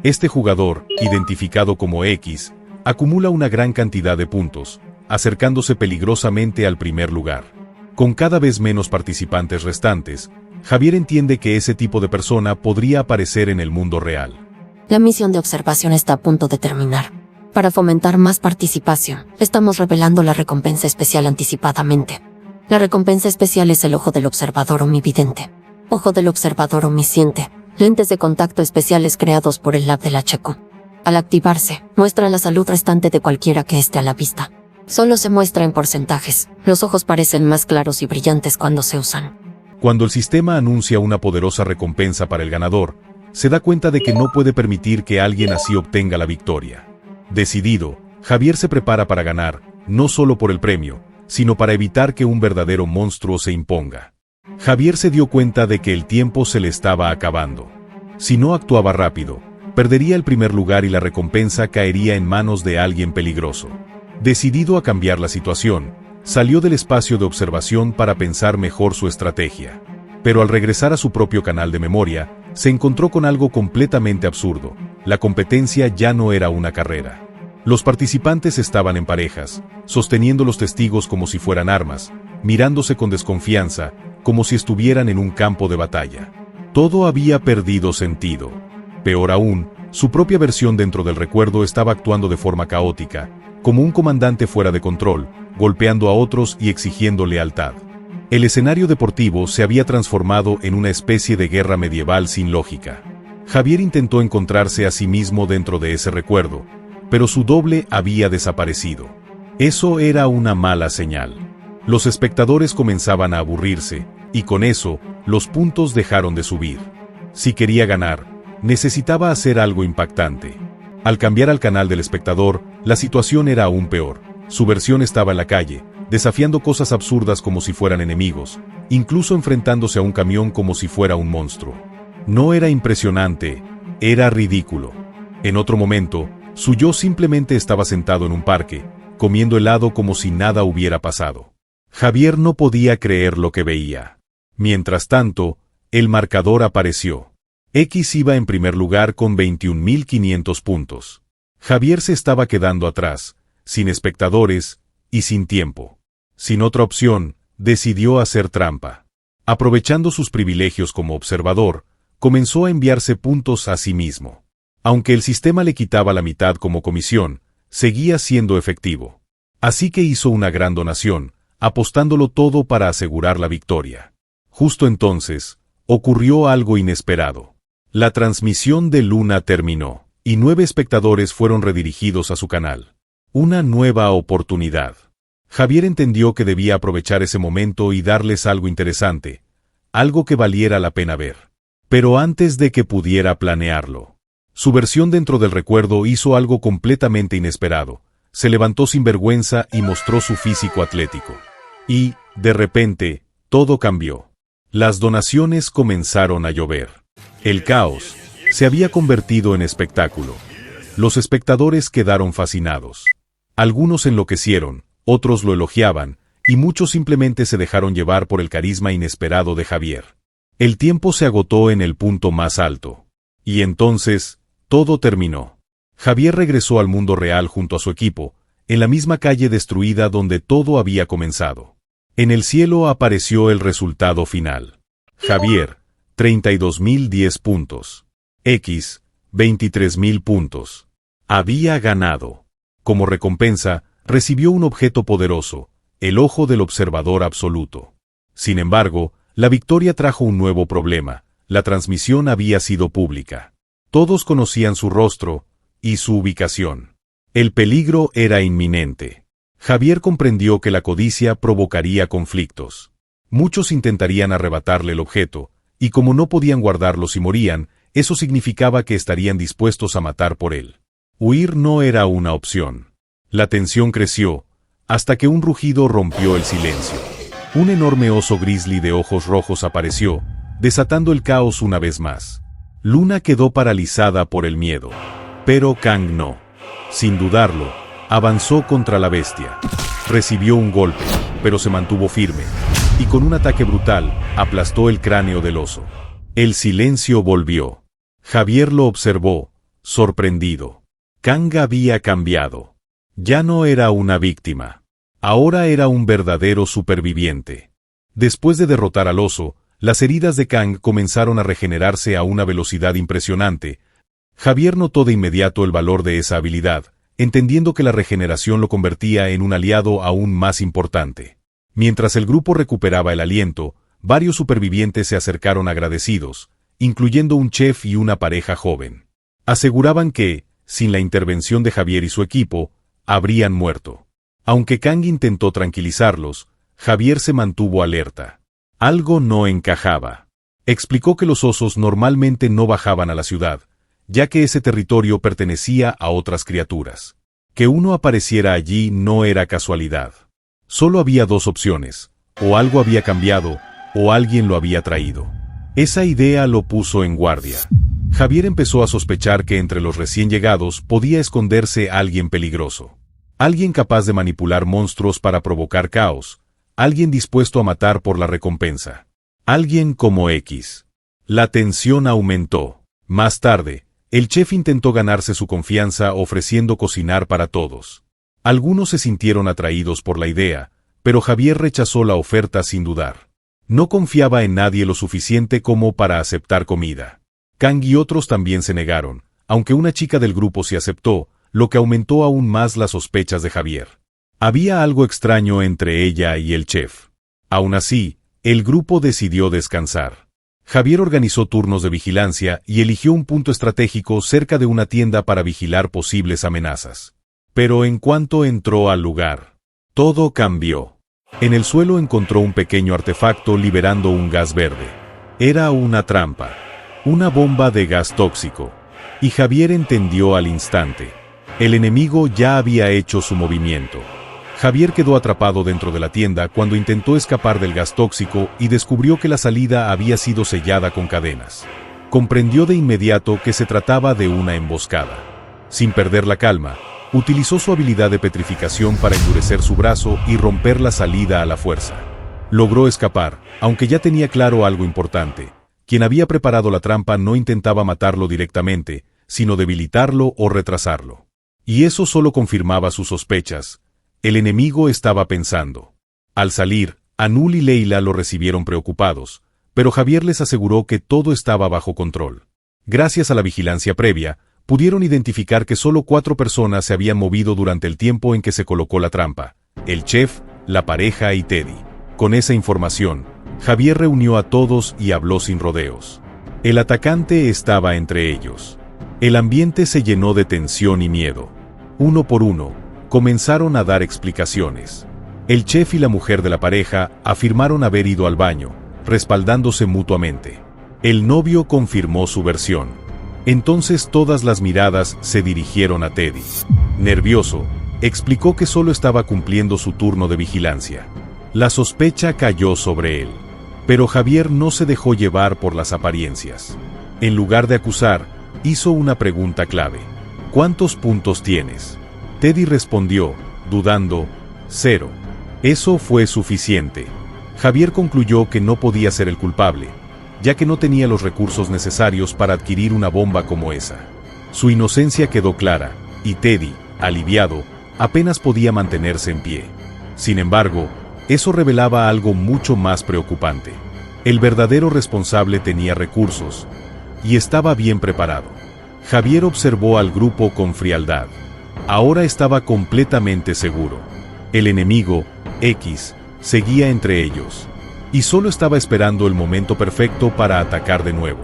Este jugador, identificado como X, acumula una gran cantidad de puntos, acercándose peligrosamente al primer lugar. Con cada vez menos participantes restantes, Javier entiende que ese tipo de persona podría aparecer en el mundo real. La misión de observación está a punto de terminar. Para fomentar más participación, estamos revelando la recompensa especial anticipadamente. La recompensa especial es el ojo del observador omnividente. Ojo del observador omnisciente. Lentes de contacto especiales creados por el Lab del HQ. Al activarse, muestra la salud restante de cualquiera que esté a la vista. Solo se muestra en porcentajes. Los ojos parecen más claros y brillantes cuando se usan. Cuando el sistema anuncia una poderosa recompensa para el ganador, se da cuenta de que no puede permitir que alguien así obtenga la victoria. Decidido, Javier se prepara para ganar, no solo por el premio, sino para evitar que un verdadero monstruo se imponga. Javier se dio cuenta de que el tiempo se le estaba acabando. Si no actuaba rápido, perdería el primer lugar y la recompensa caería en manos de alguien peligroso. Decidido a cambiar la situación, salió del espacio de observación para pensar mejor su estrategia. Pero al regresar a su propio canal de memoria, se encontró con algo completamente absurdo. La competencia ya no era una carrera. Los participantes estaban en parejas, sosteniendo los testigos como si fueran armas, mirándose con desconfianza, como si estuvieran en un campo de batalla. Todo había perdido sentido. Peor aún, su propia versión dentro del recuerdo estaba actuando de forma caótica, como un comandante fuera de control, golpeando a otros y exigiendo lealtad. El escenario deportivo se había transformado en una especie de guerra medieval sin lógica. Javier intentó encontrarse a sí mismo dentro de ese recuerdo, pero su doble había desaparecido. Eso era una mala señal. Los espectadores comenzaban a aburrirse, y con eso, los puntos dejaron de subir. Si quería ganar, necesitaba hacer algo impactante. Al cambiar al canal del espectador, la situación era aún peor. Su versión estaba en la calle, desafiando cosas absurdas como si fueran enemigos, incluso enfrentándose a un camión como si fuera un monstruo. No era impresionante, era ridículo. En otro momento, Su yo simplemente estaba sentado en un parque, comiendo helado como si nada hubiera pasado. Javier no podía creer lo que veía. Mientras tanto, el marcador apareció. X iba en primer lugar con 21.500 puntos. Javier se estaba quedando atrás, sin espectadores y sin tiempo. Sin otra opción, decidió hacer trampa. Aprovechando sus privilegios como observador, comenzó a enviarse puntos a sí mismo. Aunque el sistema le quitaba la mitad como comisión, seguía siendo efectivo. Así que hizo una gran donación, apostándolo todo para asegurar la victoria. Justo entonces, ocurrió algo inesperado. La transmisión de Luna terminó, y 9 espectadores fueron redirigidos a su canal. Una nueva oportunidad. Javier entendió que debía aprovechar ese momento y darles algo interesante, algo que valiera la pena ver. Pero antes de que pudiera planearlo, su versión dentro del recuerdo hizo algo completamente inesperado. Se levantó sin vergüenza y mostró su físico atlético. Y, de repente, todo cambió. Las donaciones comenzaron a llover. El caos se había convertido en espectáculo. Los espectadores quedaron fascinados. Algunos enloquecieron, otros lo elogiaban, y muchos simplemente se dejaron llevar por el carisma inesperado de Javier. El tiempo se agotó en el punto más alto. Y entonces, todo terminó. Javier regresó al mundo real junto a su equipo, en la misma calle destruida donde todo había comenzado. En el cielo apareció el resultado final. Javier, 32.010 puntos. X, 23.000 puntos. Había ganado. Como recompensa, recibió un objeto poderoso, el ojo del observador absoluto. Sin embargo, la victoria trajo un nuevo problema. La transmisión había sido pública. Todos conocían su rostro y su ubicación. El peligro era inminente. Javier comprendió que la codicia provocaría conflictos. Muchos intentarían arrebatarle el objeto, y como no podían guardarlo si morían, eso significaba que estarían dispuestos a matar por él. Huir no era una opción. La tensión creció, hasta que un rugido rompió el silencio. Un enorme oso grizzly de ojos rojos apareció, desatando el caos una vez más. Luna quedó paralizada por el miedo. Pero Kang no. Sin dudarlo, avanzó contra la bestia. Recibió un golpe, pero se mantuvo firme, y con un ataque brutal, aplastó el cráneo del oso. El silencio volvió. Javier lo observó, sorprendido. Kang había cambiado. Ya no era una víctima. Ahora era un verdadero superviviente. Después de derrotar al oso, las heridas de Kang comenzaron a regenerarse a una velocidad impresionante. Javier notó de inmediato el valor de esa habilidad, entendiendo que la regeneración lo convertía en un aliado aún más importante. Mientras el grupo recuperaba el aliento, varios supervivientes se acercaron agradecidos, incluyendo un chef y una pareja joven. Aseguraban que, sin la intervención de Javier y su equipo, habrían muerto. Aunque Kang intentó tranquilizarlos, Javier se mantuvo alerta. Algo no encajaba. Explicó que los osos normalmente no bajaban a la ciudad, ya que ese territorio pertenecía a otras criaturas. Que uno apareciera allí no era casualidad. Solo había dos opciones: o algo había cambiado, o alguien lo había traído. Esa idea lo puso en guardia. Javier empezó a sospechar que entre los recién llegados podía esconderse alguien peligroso. Alguien capaz de manipular monstruos para provocar caos. Alguien dispuesto a matar por la recompensa. Alguien como X. La tensión aumentó. Más tarde, el chef intentó ganarse su confianza ofreciendo cocinar para todos. Algunos se sintieron atraídos por la idea, pero Javier rechazó la oferta sin dudar. No confiaba en nadie lo suficiente como para aceptar comida. Kang y otros también se negaron, aunque una chica del grupo se aceptó, lo que aumentó aún más las sospechas de Javier. Había algo extraño entre ella y el chef. Aún así, el grupo decidió descansar. Javier organizó turnos de vigilancia y eligió un punto estratégico cerca de una tienda para vigilar posibles amenazas. Pero en cuanto entró al lugar, todo cambió. En el suelo encontró un pequeño artefacto liberando un gas verde. Era una trampa, una bomba de gas tóxico. Y Javier entendió al instante. El enemigo ya había hecho su movimiento. Javier quedó atrapado dentro de la tienda cuando intentó escapar del gas tóxico y descubrió que la salida había sido sellada con cadenas. Comprendió de inmediato que se trataba de una emboscada. Sin perder la calma, utilizó su habilidad de petrificación para endurecer su brazo y romper la salida a la fuerza. Logró escapar, aunque ya tenía claro algo importante. Quien había preparado la trampa no intentaba matarlo directamente, sino debilitarlo o retrasarlo. Y eso solo confirmaba sus sospechas. El enemigo estaba pensando. Al salir, Anul y Leila lo recibieron preocupados, pero Javier les aseguró que todo estaba bajo control. Gracias a la vigilancia previa, pudieron identificar que solo 4 personas se habían movido durante el tiempo en que se colocó la trampa: el chef, la pareja y Teddy. Con esa información, Javier reunió a todos y habló sin rodeos. El atacante estaba entre ellos. El ambiente se llenó de tensión y miedo. Uno por uno, comenzaron a dar explicaciones. El chef y la mujer de la pareja afirmaron haber ido al baño, respaldándose mutuamente. El novio confirmó su versión. Entonces todas las miradas se dirigieron a Teddy. Nervioso, explicó que solo estaba cumpliendo su turno de vigilancia. La sospecha cayó sobre él. Pero Javier no se dejó llevar por las apariencias. En lugar de acusar, hizo una pregunta clave. ¿Cuántos puntos tienes? Teddy respondió, dudando, 0. Eso fue suficiente. Javier concluyó que no podía ser el culpable, ya que no tenía los recursos necesarios para adquirir una bomba como esa. Su inocencia quedó clara, y Teddy, aliviado, apenas podía mantenerse en pie. Sin embargo, eso revelaba algo mucho más preocupante. El verdadero responsable tenía recursos, y estaba bien preparado. Javier observó al grupo con frialdad. Ahora estaba completamente seguro. El enemigo, X, seguía entre ellos, y solo estaba esperando el momento perfecto para atacar de nuevo.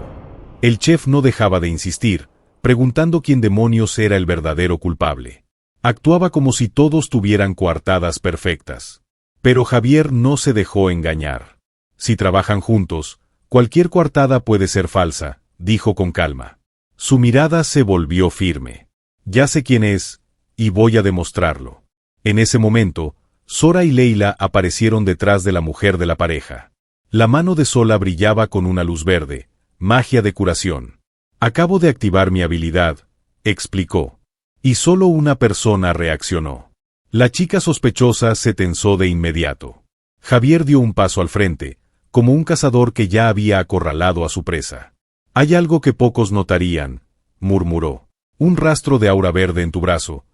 El chef no dejaba de insistir, preguntando quién demonios era el verdadero culpable. Actuaba como si todos tuvieran coartadas perfectas. Pero Javier no se dejó engañar. Si trabajan juntos, cualquier coartada puede ser falsa, dijo con calma. Su mirada se volvió firme. Ya sé quién es, y voy a demostrarlo. En ese momento, Sora y Leila aparecieron detrás de la mujer de la pareja. La mano de Sola brillaba con una luz verde, magia de curación. Acabo de activar mi habilidad, explicó. Y solo una persona reaccionó. La chica sospechosa se tensó de inmediato. Javier dio un paso al frente, como un cazador que ya había acorralado a su presa. Hay algo que pocos notarían, murmuró. Un rastro de aura verde en tu brazo,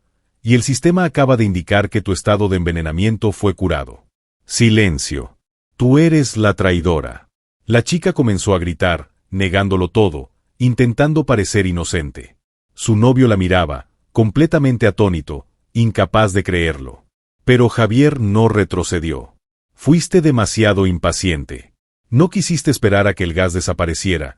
y el sistema acaba de indicar que tu estado de envenenamiento fue curado. Silencio. Tú eres la traidora. La chica comenzó a gritar, negándolo todo, intentando parecer inocente. Su novio la miraba, completamente atónito, incapaz de creerlo. Pero Javier no retrocedió. Fuiste demasiado impaciente. No quisiste esperar a que el gas desapareciera.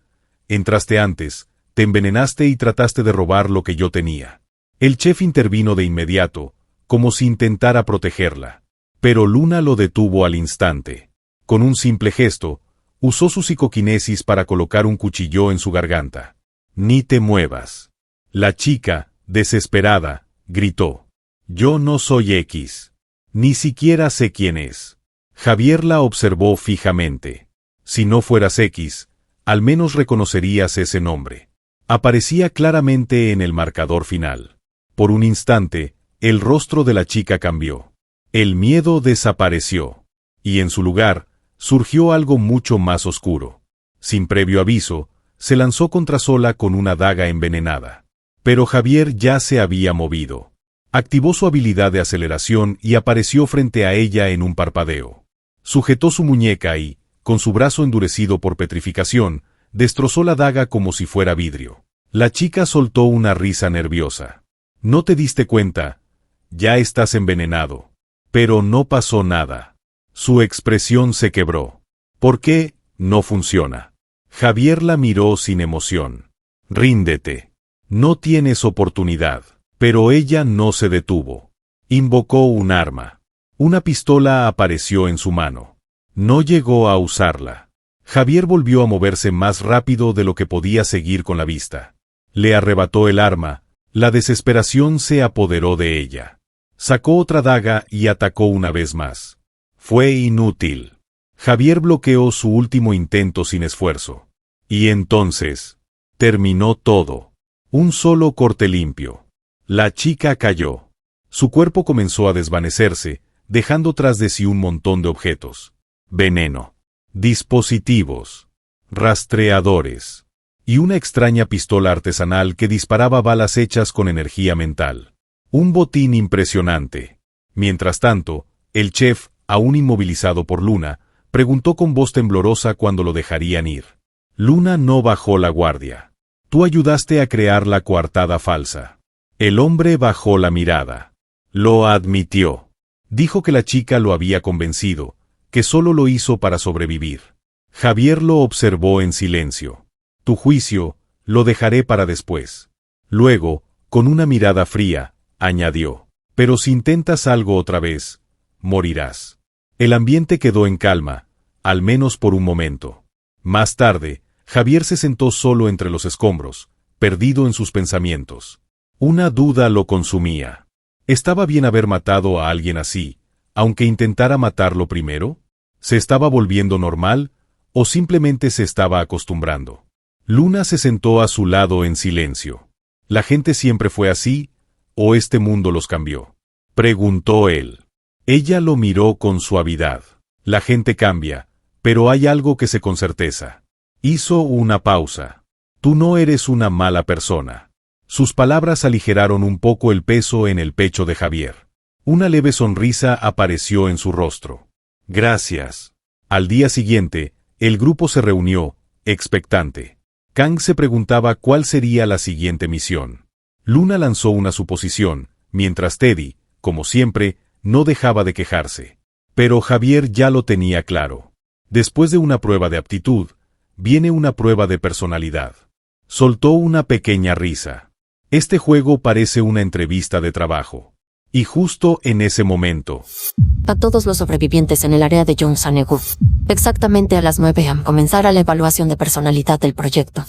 Entraste antes, te envenenaste y trataste de robar lo que yo tenía. El chef intervino de inmediato, como si intentara protegerla. Pero Luna lo detuvo al instante. Con un simple gesto, usó su psicoquinesis para colocar un cuchillo en su garganta. Ni te muevas. La chica, desesperada, gritó. Yo no soy X. Ni siquiera sé quién es. Javier la observó fijamente. Si no fueras X, al menos reconocerías ese nombre. Aparecía claramente en el marcador final. Por un instante, el rostro de la chica cambió. El miedo desapareció. Y en su lugar, surgió algo mucho más oscuro. Sin previo aviso, se lanzó contra Sola con una daga envenenada. Pero Javier ya se había movido. Activó su habilidad de aceleración y apareció frente a ella en un parpadeo. Sujetó su muñeca y, con su brazo endurecido por petrificación, destrozó la daga como si fuera vidrio. La chica soltó una risa nerviosa. No te diste cuenta. Ya estás envenenado. Pero no pasó nada. Su expresión se quebró. ¿Por qué? No funciona. Javier la miró sin emoción. Ríndete. No tienes oportunidad. Pero ella no se detuvo. Invocó un arma. Una pistola apareció en su mano. No llegó a usarla. Javier volvió a moverse más rápido de lo que podía seguir con la vista. Le arrebató el arma. La desesperación se apoderó de ella. Sacó otra daga y atacó una vez más. Fue inútil. Javier bloqueó su último intento sin esfuerzo. Y entonces, terminó todo. Un solo corte limpio. La chica cayó. Su cuerpo comenzó a desvanecerse, dejando tras de sí un montón de objetos. Veneno, dispositivos, rastreadores, y una extraña pistola artesanal que disparaba balas hechas con energía mental. Un botín impresionante. Mientras tanto, el chef, aún inmovilizado por Luna, preguntó con voz temblorosa cuándo lo dejarían ir. Luna no bajó la guardia. Tú ayudaste a crear la coartada falsa. El hombre bajó la mirada. Lo admitió. Dijo que la chica lo había convencido, que solo lo hizo para sobrevivir. Javier lo observó en silencio. Tu juicio, lo dejaré para después. Luego, con una mirada fría, añadió. Pero si intentas algo otra vez, morirás. El ambiente quedó en calma, al menos por un momento. Más tarde, Javier se sentó solo entre los escombros, perdido en sus pensamientos. Una duda lo consumía. ¿Estaba bien haber matado a alguien así, aunque intentara matarlo primero? ¿Se estaba volviendo normal, o simplemente se estaba acostumbrando? Luna se sentó a su lado en silencio. ¿La gente siempre fue así, o este mundo los cambió? Preguntó él. Ella lo miró con suavidad. La gente cambia, pero hay algo que sé con certeza. Hizo una pausa. Tú no eres una mala persona. Sus palabras aligeraron un poco el peso en el pecho de Javier. Una leve sonrisa apareció en su rostro. Gracias. Al día siguiente, el grupo se reunió, expectante. Kang se preguntaba cuál sería la siguiente misión. Luna lanzó una suposición, mientras Teddy, como siempre, no dejaba de quejarse. Pero Javier ya lo tenía claro. Después de una prueba de aptitud, viene una prueba de personalidad. Soltó una pequeña risa. Este juego parece una entrevista de trabajo. Y justo en ese momento... A todos los sobrevivientes en el área de Yongsan-gu. Exactamente a las 9 am comenzará la evaluación de personalidad del proyecto.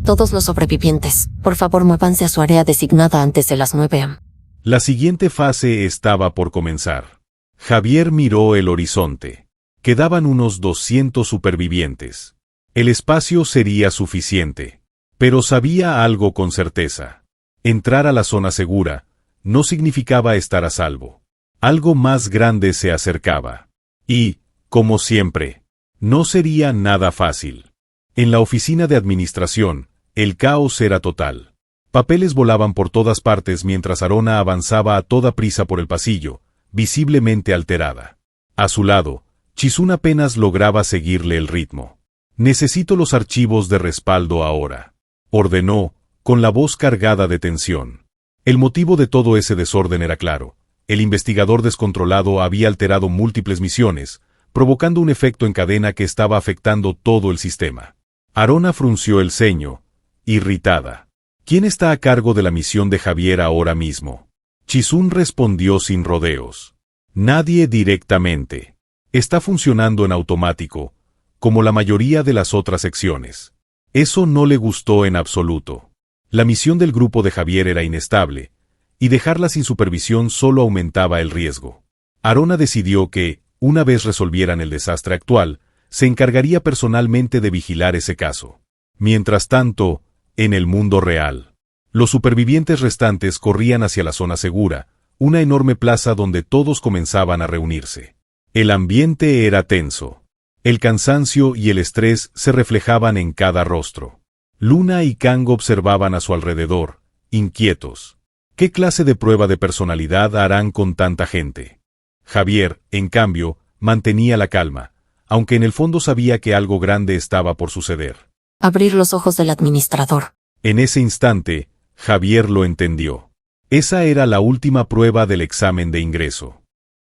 Todos los sobrevivientes, por favor muévanse a su área designada antes de las 9 am. La siguiente fase estaba por comenzar. Javier miró el horizonte. Quedaban unos 200 supervivientes. El espacio sería suficiente. Pero sabía algo con certeza. Entrar a la zona segura no significaba estar a salvo. Algo más grande se acercaba. Y, como siempre, no sería nada fácil. En la oficina de administración, el caos era total. Papeles volaban por todas partes mientras Arona avanzaba a toda prisa por el pasillo, visiblemente alterada. A su lado, Chizun apenas lograba seguirle el ritmo. Necesito los archivos de respaldo ahora, ordenó, con la voz cargada de tensión. El motivo de todo ese desorden era claro. El investigador descontrolado había alterado múltiples misiones, provocando un efecto en cadena que estaba afectando todo el sistema. Arona frunció el ceño, irritada. ¿Quién está a cargo de la misión de Javier ahora mismo? Chizun respondió sin rodeos. Nadie directamente. Está funcionando en automático, como la mayoría de las otras secciones. Eso no le gustó en absoluto. La misión del grupo de Javier era inestable, y dejarla sin supervisión solo aumentaba el riesgo. Arona decidió que, una vez resolvieran el desastre actual, se encargaría personalmente de vigilar ese caso. Mientras tanto, en el mundo real, los supervivientes restantes corrían hacia la zona segura, una enorme plaza donde todos comenzaban a reunirse. El ambiente era tenso. El cansancio y el estrés se reflejaban en cada rostro. Luna y Kang observaban a su alrededor, inquietos. ¿Qué clase de prueba de personalidad harán con tanta gente? Javier, en cambio, mantenía la calma, aunque en el fondo sabía que algo grande estaba por suceder. Abrir los ojos del administrador. En ese instante, Javier lo entendió. Esa era la última prueba del examen de ingreso.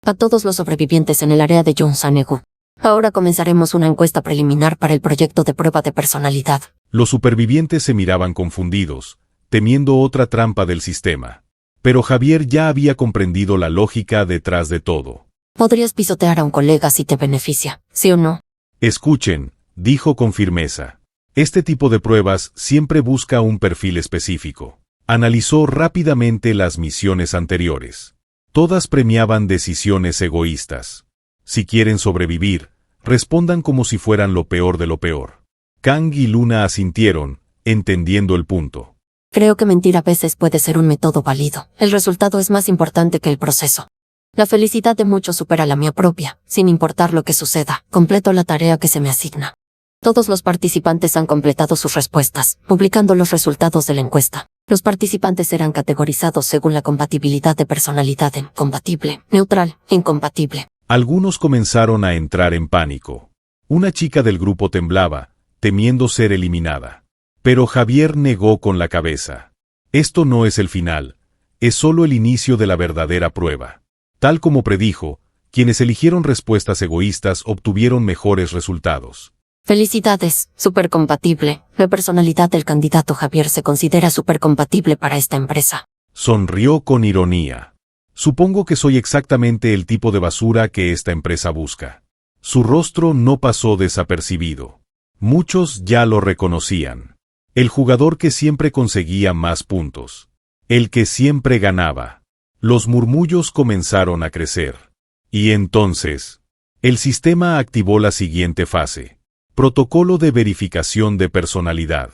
A todos los sobrevivientes en el área de Yongsan-gu. Ahora comenzaremos una encuesta preliminar para el proyecto de prueba de personalidad. Los supervivientes se miraban confundidos, temiendo otra trampa del sistema. Pero Javier ya había comprendido la lógica detrás de todo. Podrías pisotear a un colega si te beneficia, ¿sí o no? Escuchen, dijo con firmeza. Este tipo de pruebas siempre busca un perfil específico. Analizó rápidamente las misiones anteriores. Todas premiaban decisiones egoístas. Si quieren sobrevivir, respondan como si fueran lo peor de lo peor. Kang y Luna asintieron, entendiendo el punto. Creo que mentir a veces puede ser un método válido. El resultado es más importante que el proceso. La felicidad de muchos supera la mía propia. Sin importar lo que suceda, completo la tarea que se me asigna. Todos los participantes han completado sus respuestas, publicando los resultados de la encuesta. Los participantes serán categorizados según la compatibilidad de personalidad en compatible, neutral, incompatible. Algunos comenzaron a entrar en pánico. Una chica del grupo temblaba, temiendo ser eliminada. Pero Javier negó con la cabeza. Esto no es el final, es solo el inicio de la verdadera prueba. Tal como predijo, quienes eligieron respuestas egoístas obtuvieron mejores resultados. Felicidades, supercompatible. La personalidad del candidato Javier se considera supercompatible para esta empresa. Sonrió con ironía. Supongo que soy exactamente el tipo de basura que esta empresa busca. Su rostro no pasó desapercibido. Muchos ya lo reconocían. El jugador que siempre conseguía más puntos. El que siempre ganaba. Los murmullos comenzaron a crecer. Y entonces, el sistema activó la siguiente fase. Protocolo de verificación de personalidad.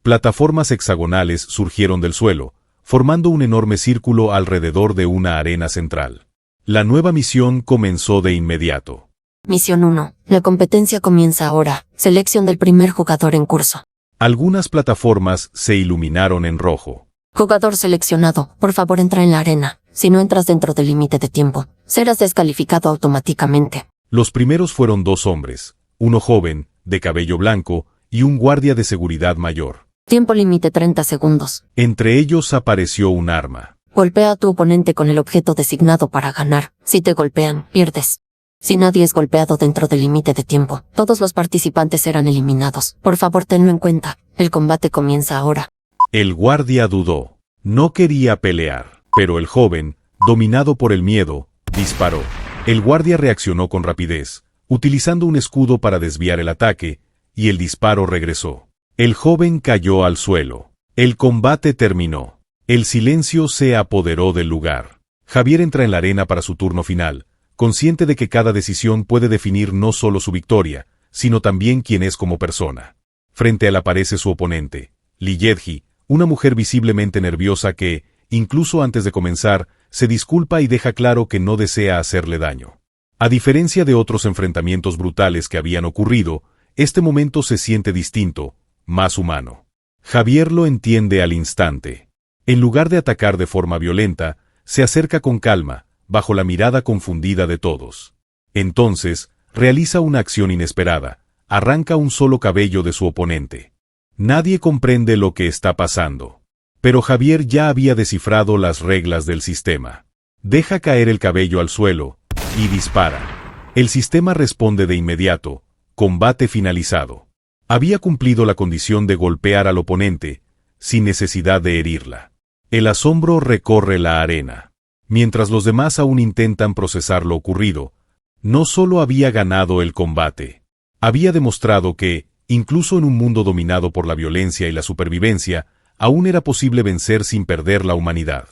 Plataformas hexagonales surgieron del suelo, formando un enorme círculo alrededor de una arena central. La nueva misión comenzó de inmediato. Misión 1. La competencia comienza ahora. Selección del primer jugador en curso. Algunas plataformas se iluminaron en rojo. Jugador seleccionado, por favor entra en la arena. Si no entras dentro del límite de tiempo, serás descalificado automáticamente. Los primeros fueron 2 hombres, uno joven, de cabello blanco, y un guardia de seguridad mayor. Tiempo límite 30 segundos. Entre ellos apareció un arma. Golpea a tu oponente con el objeto designado para ganar. Si te golpean, pierdes. Si nadie es golpeado dentro del límite de tiempo, todos los participantes serán eliminados. Por favor, tenlo en cuenta. El combate comienza ahora. El guardia dudó. No quería pelear, pero el joven, dominado por el miedo, disparó. El guardia reaccionó con rapidez, utilizando un escudo para desviar el ataque, y el disparo regresó. El joven cayó al suelo. El combate terminó. El silencio se apoderó del lugar. Javier entra en la arena para su turno final, consciente de que cada decisión puede definir no solo su victoria, sino también quién es como persona. Frente a él aparece su oponente, Liyedji, una mujer visiblemente nerviosa que, incluso antes de comenzar, se disculpa y deja claro que no desea hacerle daño. A diferencia de otros enfrentamientos brutales que habían ocurrido, este momento se siente distinto, más humano. Javier lo entiende al instante. En lugar de atacar de forma violenta, se acerca con calma, bajo la mirada confundida de todos. Entonces, realiza una acción inesperada, arranca un solo cabello de su oponente. Nadie comprende lo que está pasando. Pero Javier ya había descifrado las reglas del sistema. Deja caer el cabello al suelo, y dispara. El sistema responde de inmediato, combate finalizado. Había cumplido la condición de golpear al oponente, sin necesidad de herirla. El asombro recorre la arena. Mientras los demás aún intentan procesar lo ocurrido, no solo había ganado el combate, había demostrado que, incluso en un mundo dominado por la violencia y la supervivencia, aún era posible vencer sin perder la humanidad.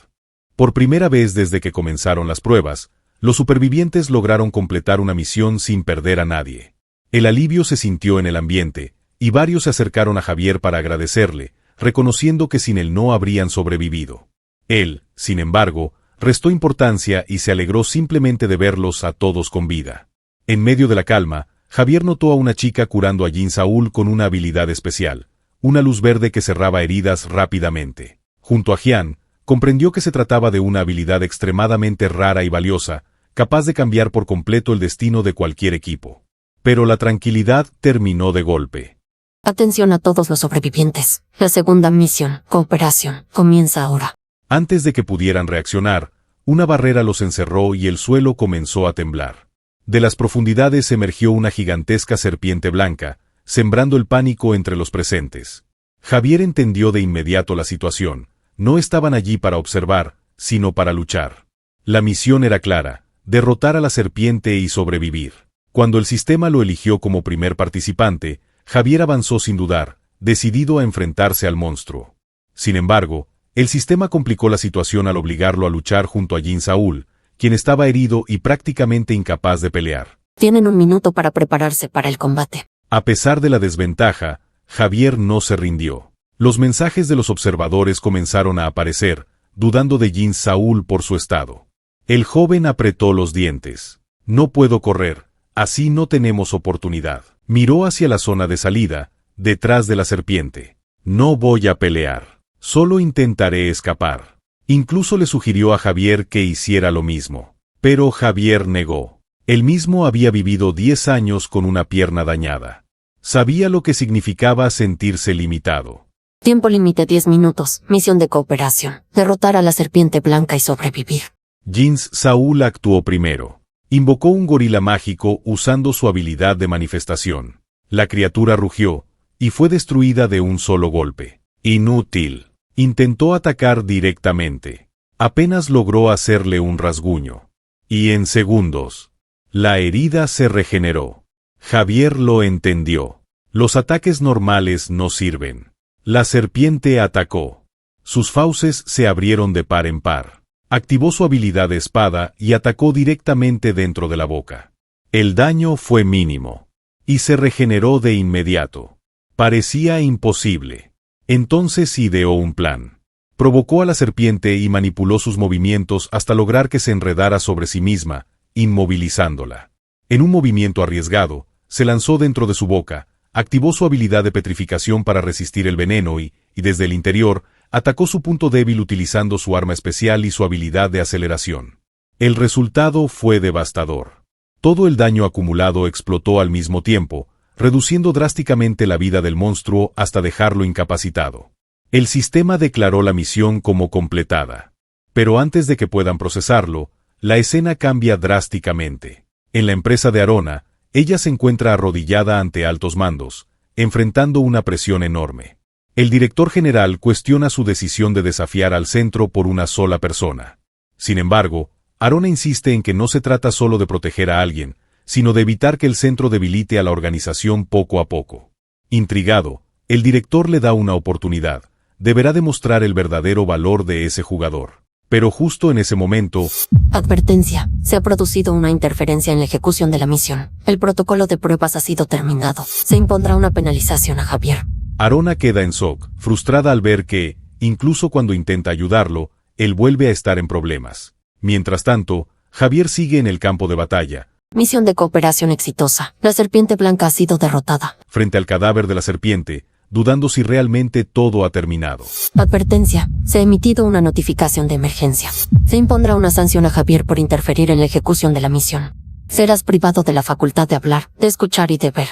Por primera vez desde que comenzaron las pruebas, los supervivientes lograron completar una misión sin perder a nadie. El alivio se sintió en el ambiente, y varios se acercaron a Javier para agradecerle, reconociendo que sin él no habrían sobrevivido. Él, sin embargo, restó importancia y se alegró simplemente de verlos a todos con vida. En medio de la calma, Javier notó a una chica curando a Jin Saúl con una habilidad especial, una luz verde que cerraba heridas rápidamente. Junto a Jian, comprendió que se trataba de una habilidad extremadamente rara y valiosa, capaz de cambiar por completo el destino de cualquier equipo. Pero la tranquilidad terminó de golpe. Atención a todos los sobrevivientes. La segunda misión, cooperación, comienza ahora. Antes de que pudieran reaccionar, una barrera los encerró y el suelo comenzó a temblar. De las profundidades emergió una gigantesca serpiente blanca, sembrando el pánico entre los presentes. Javier entendió de inmediato la situación. No estaban allí para observar, sino para luchar. La misión era clara: derrotar a la serpiente y sobrevivir. Cuando el sistema lo eligió como primer participante, Javier avanzó sin dudar, decidido a enfrentarse al monstruo. Sin embargo, el sistema complicó la situación al obligarlo a luchar junto a Jin Saúl, quien estaba herido y prácticamente incapaz de pelear. Tienen 1 minuto para prepararse para el combate. A pesar de la desventaja, Javier no se rindió. Los mensajes de los observadores comenzaron a aparecer, dudando de Jin Saul por su estado. El joven apretó los dientes. No puedo correr, así no tenemos oportunidad. Miró hacia la zona de salida, detrás de la serpiente. No voy a pelear, solo intentaré escapar. Incluso le sugirió a Javier que hiciera lo mismo. Pero Javier negó. Él mismo había vivido 10 años con una pierna dañada. Sabía lo que significaba sentirse limitado. Tiempo límite 10 minutos. Misión de cooperación. Derrotar a la serpiente blanca y sobrevivir. Jin Saul actuó primero. Invocó un gorila mágico usando su habilidad de manifestación. La criatura rugió, y fue destruida de un solo golpe. Inútil. Intentó atacar directamente. Apenas logró hacerle un rasguño. Y en segundos, la herida se regeneró. Javier lo entendió. Los ataques normales no sirven. La serpiente atacó. Sus fauces se abrieron de par en par. Activó su habilidad de espada y atacó directamente dentro de la boca. El daño fue mínimo. Y se regeneró de inmediato. Parecía imposible. Entonces ideó un plan. Provocó a la serpiente y manipuló sus movimientos hasta lograr que se enredara sobre sí misma, inmovilizándola. En un movimiento arriesgado, se lanzó dentro de su boca, activó su habilidad de petrificación para resistir el veneno y desde el interior, atacó su punto débil utilizando su arma especial y su habilidad de aceleración. El resultado fue devastador. Todo el daño acumulado explotó al mismo tiempo, reduciendo drásticamente la vida del monstruo hasta dejarlo incapacitado. El sistema declaró la misión como completada. Pero antes de que puedan procesarlo, la escena cambia drásticamente. En la empresa de Arona, ella se encuentra arrodillada ante altos mandos, enfrentando una presión enorme. El director general cuestiona su decisión de desafiar al centro por una sola persona. Sin embargo, Arona insiste en que no se trata solo de proteger a alguien, sino de evitar que el centro debilite a la organización poco a poco. Intrigado, el director le da una oportunidad. Deberá demostrar el verdadero valor de ese jugador. Pero justo en ese momento... Advertencia. Se ha producido una interferencia en la ejecución de la misión. El protocolo de pruebas ha sido terminado. Se impondrá una penalización a Javier. Arona queda en shock, frustrada al ver que, incluso cuando intenta ayudarlo, él vuelve a estar en problemas. Mientras tanto, Javier sigue en el campo de batalla. Misión de cooperación exitosa. La serpiente blanca ha sido derrotada. Frente al cadáver de la serpiente, dudando si realmente todo ha terminado. Advertencia. Se ha emitido una notificación de emergencia. Se impondrá una sanción a Javier por interferir en la ejecución de la misión. Serás privado de la facultad de hablar, de escuchar y de ver.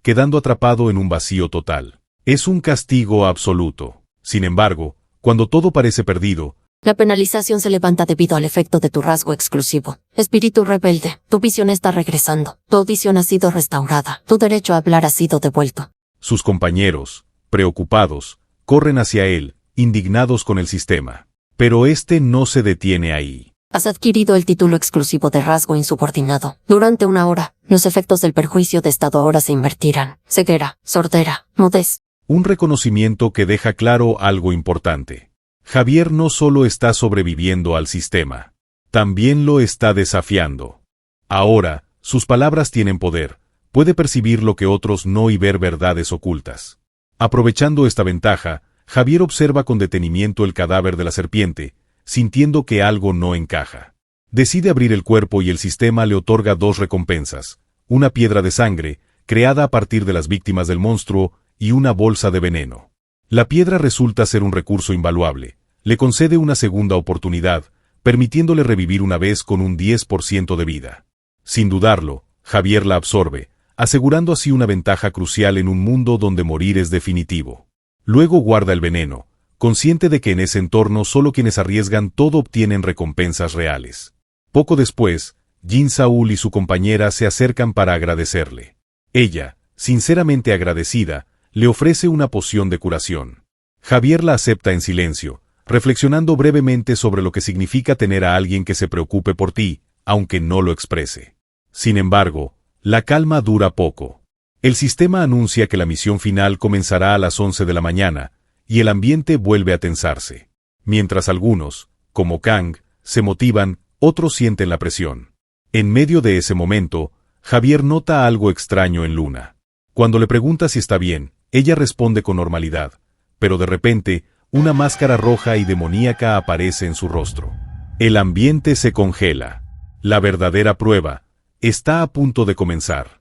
Quedando atrapado en un vacío total. Es un castigo absoluto. Sin embargo, cuando todo parece perdido, la penalización se levanta debido al efecto de tu rasgo exclusivo. Espíritu rebelde, tu visión está regresando. Tu audición ha sido restaurada. Tu derecho a hablar ha sido devuelto. Sus compañeros, preocupados, corren hacia él, indignados con el sistema. Pero este no se detiene ahí. Has adquirido el título exclusivo de rasgo insubordinado. Durante una hora, los efectos del perjuicio de estado ahora se invertirán. Ceguera, sordera, mudez. Un reconocimiento que deja claro algo importante. Javier no solo está sobreviviendo al sistema, también lo está desafiando. Ahora, sus palabras tienen poder, puede percibir lo que otros no y ver verdades ocultas. Aprovechando esta ventaja, Javier observa con detenimiento el cadáver de la serpiente, sintiendo que algo no encaja. Decide abrir el cuerpo y el sistema le otorga 2 recompensas, una piedra de sangre, creada a partir de las víctimas del monstruo, y una bolsa de veneno. La piedra resulta ser un recurso invaluable. Le concede una segunda oportunidad, permitiéndole revivir una vez con un 10% de vida. Sin dudarlo, Javier la absorbe, asegurando así una ventaja crucial en un mundo donde morir es definitivo. Luego guarda el veneno, consciente de que en ese entorno solo quienes arriesgan todo obtienen recompensas reales. Poco después, Jin Saul y su compañera se acercan para agradecerle. Ella, sinceramente agradecida, le ofrece una poción de curación. Javier la acepta en silencio, reflexionando brevemente sobre lo que significa tener a alguien que se preocupe por ti, aunque no lo exprese. Sin embargo, la calma dura poco. El sistema anuncia que la misión final comenzará a las 11 de la mañana, y el ambiente vuelve a tensarse. Mientras algunos, como Kang, se motivan, otros sienten la presión. En medio de ese momento, Javier nota algo extraño en Luna. Cuando le pregunta si está bien, ella responde con normalidad, pero de repente, una máscara roja y demoníaca aparece en su rostro. El ambiente se congela. La verdadera prueba está a punto de comenzar.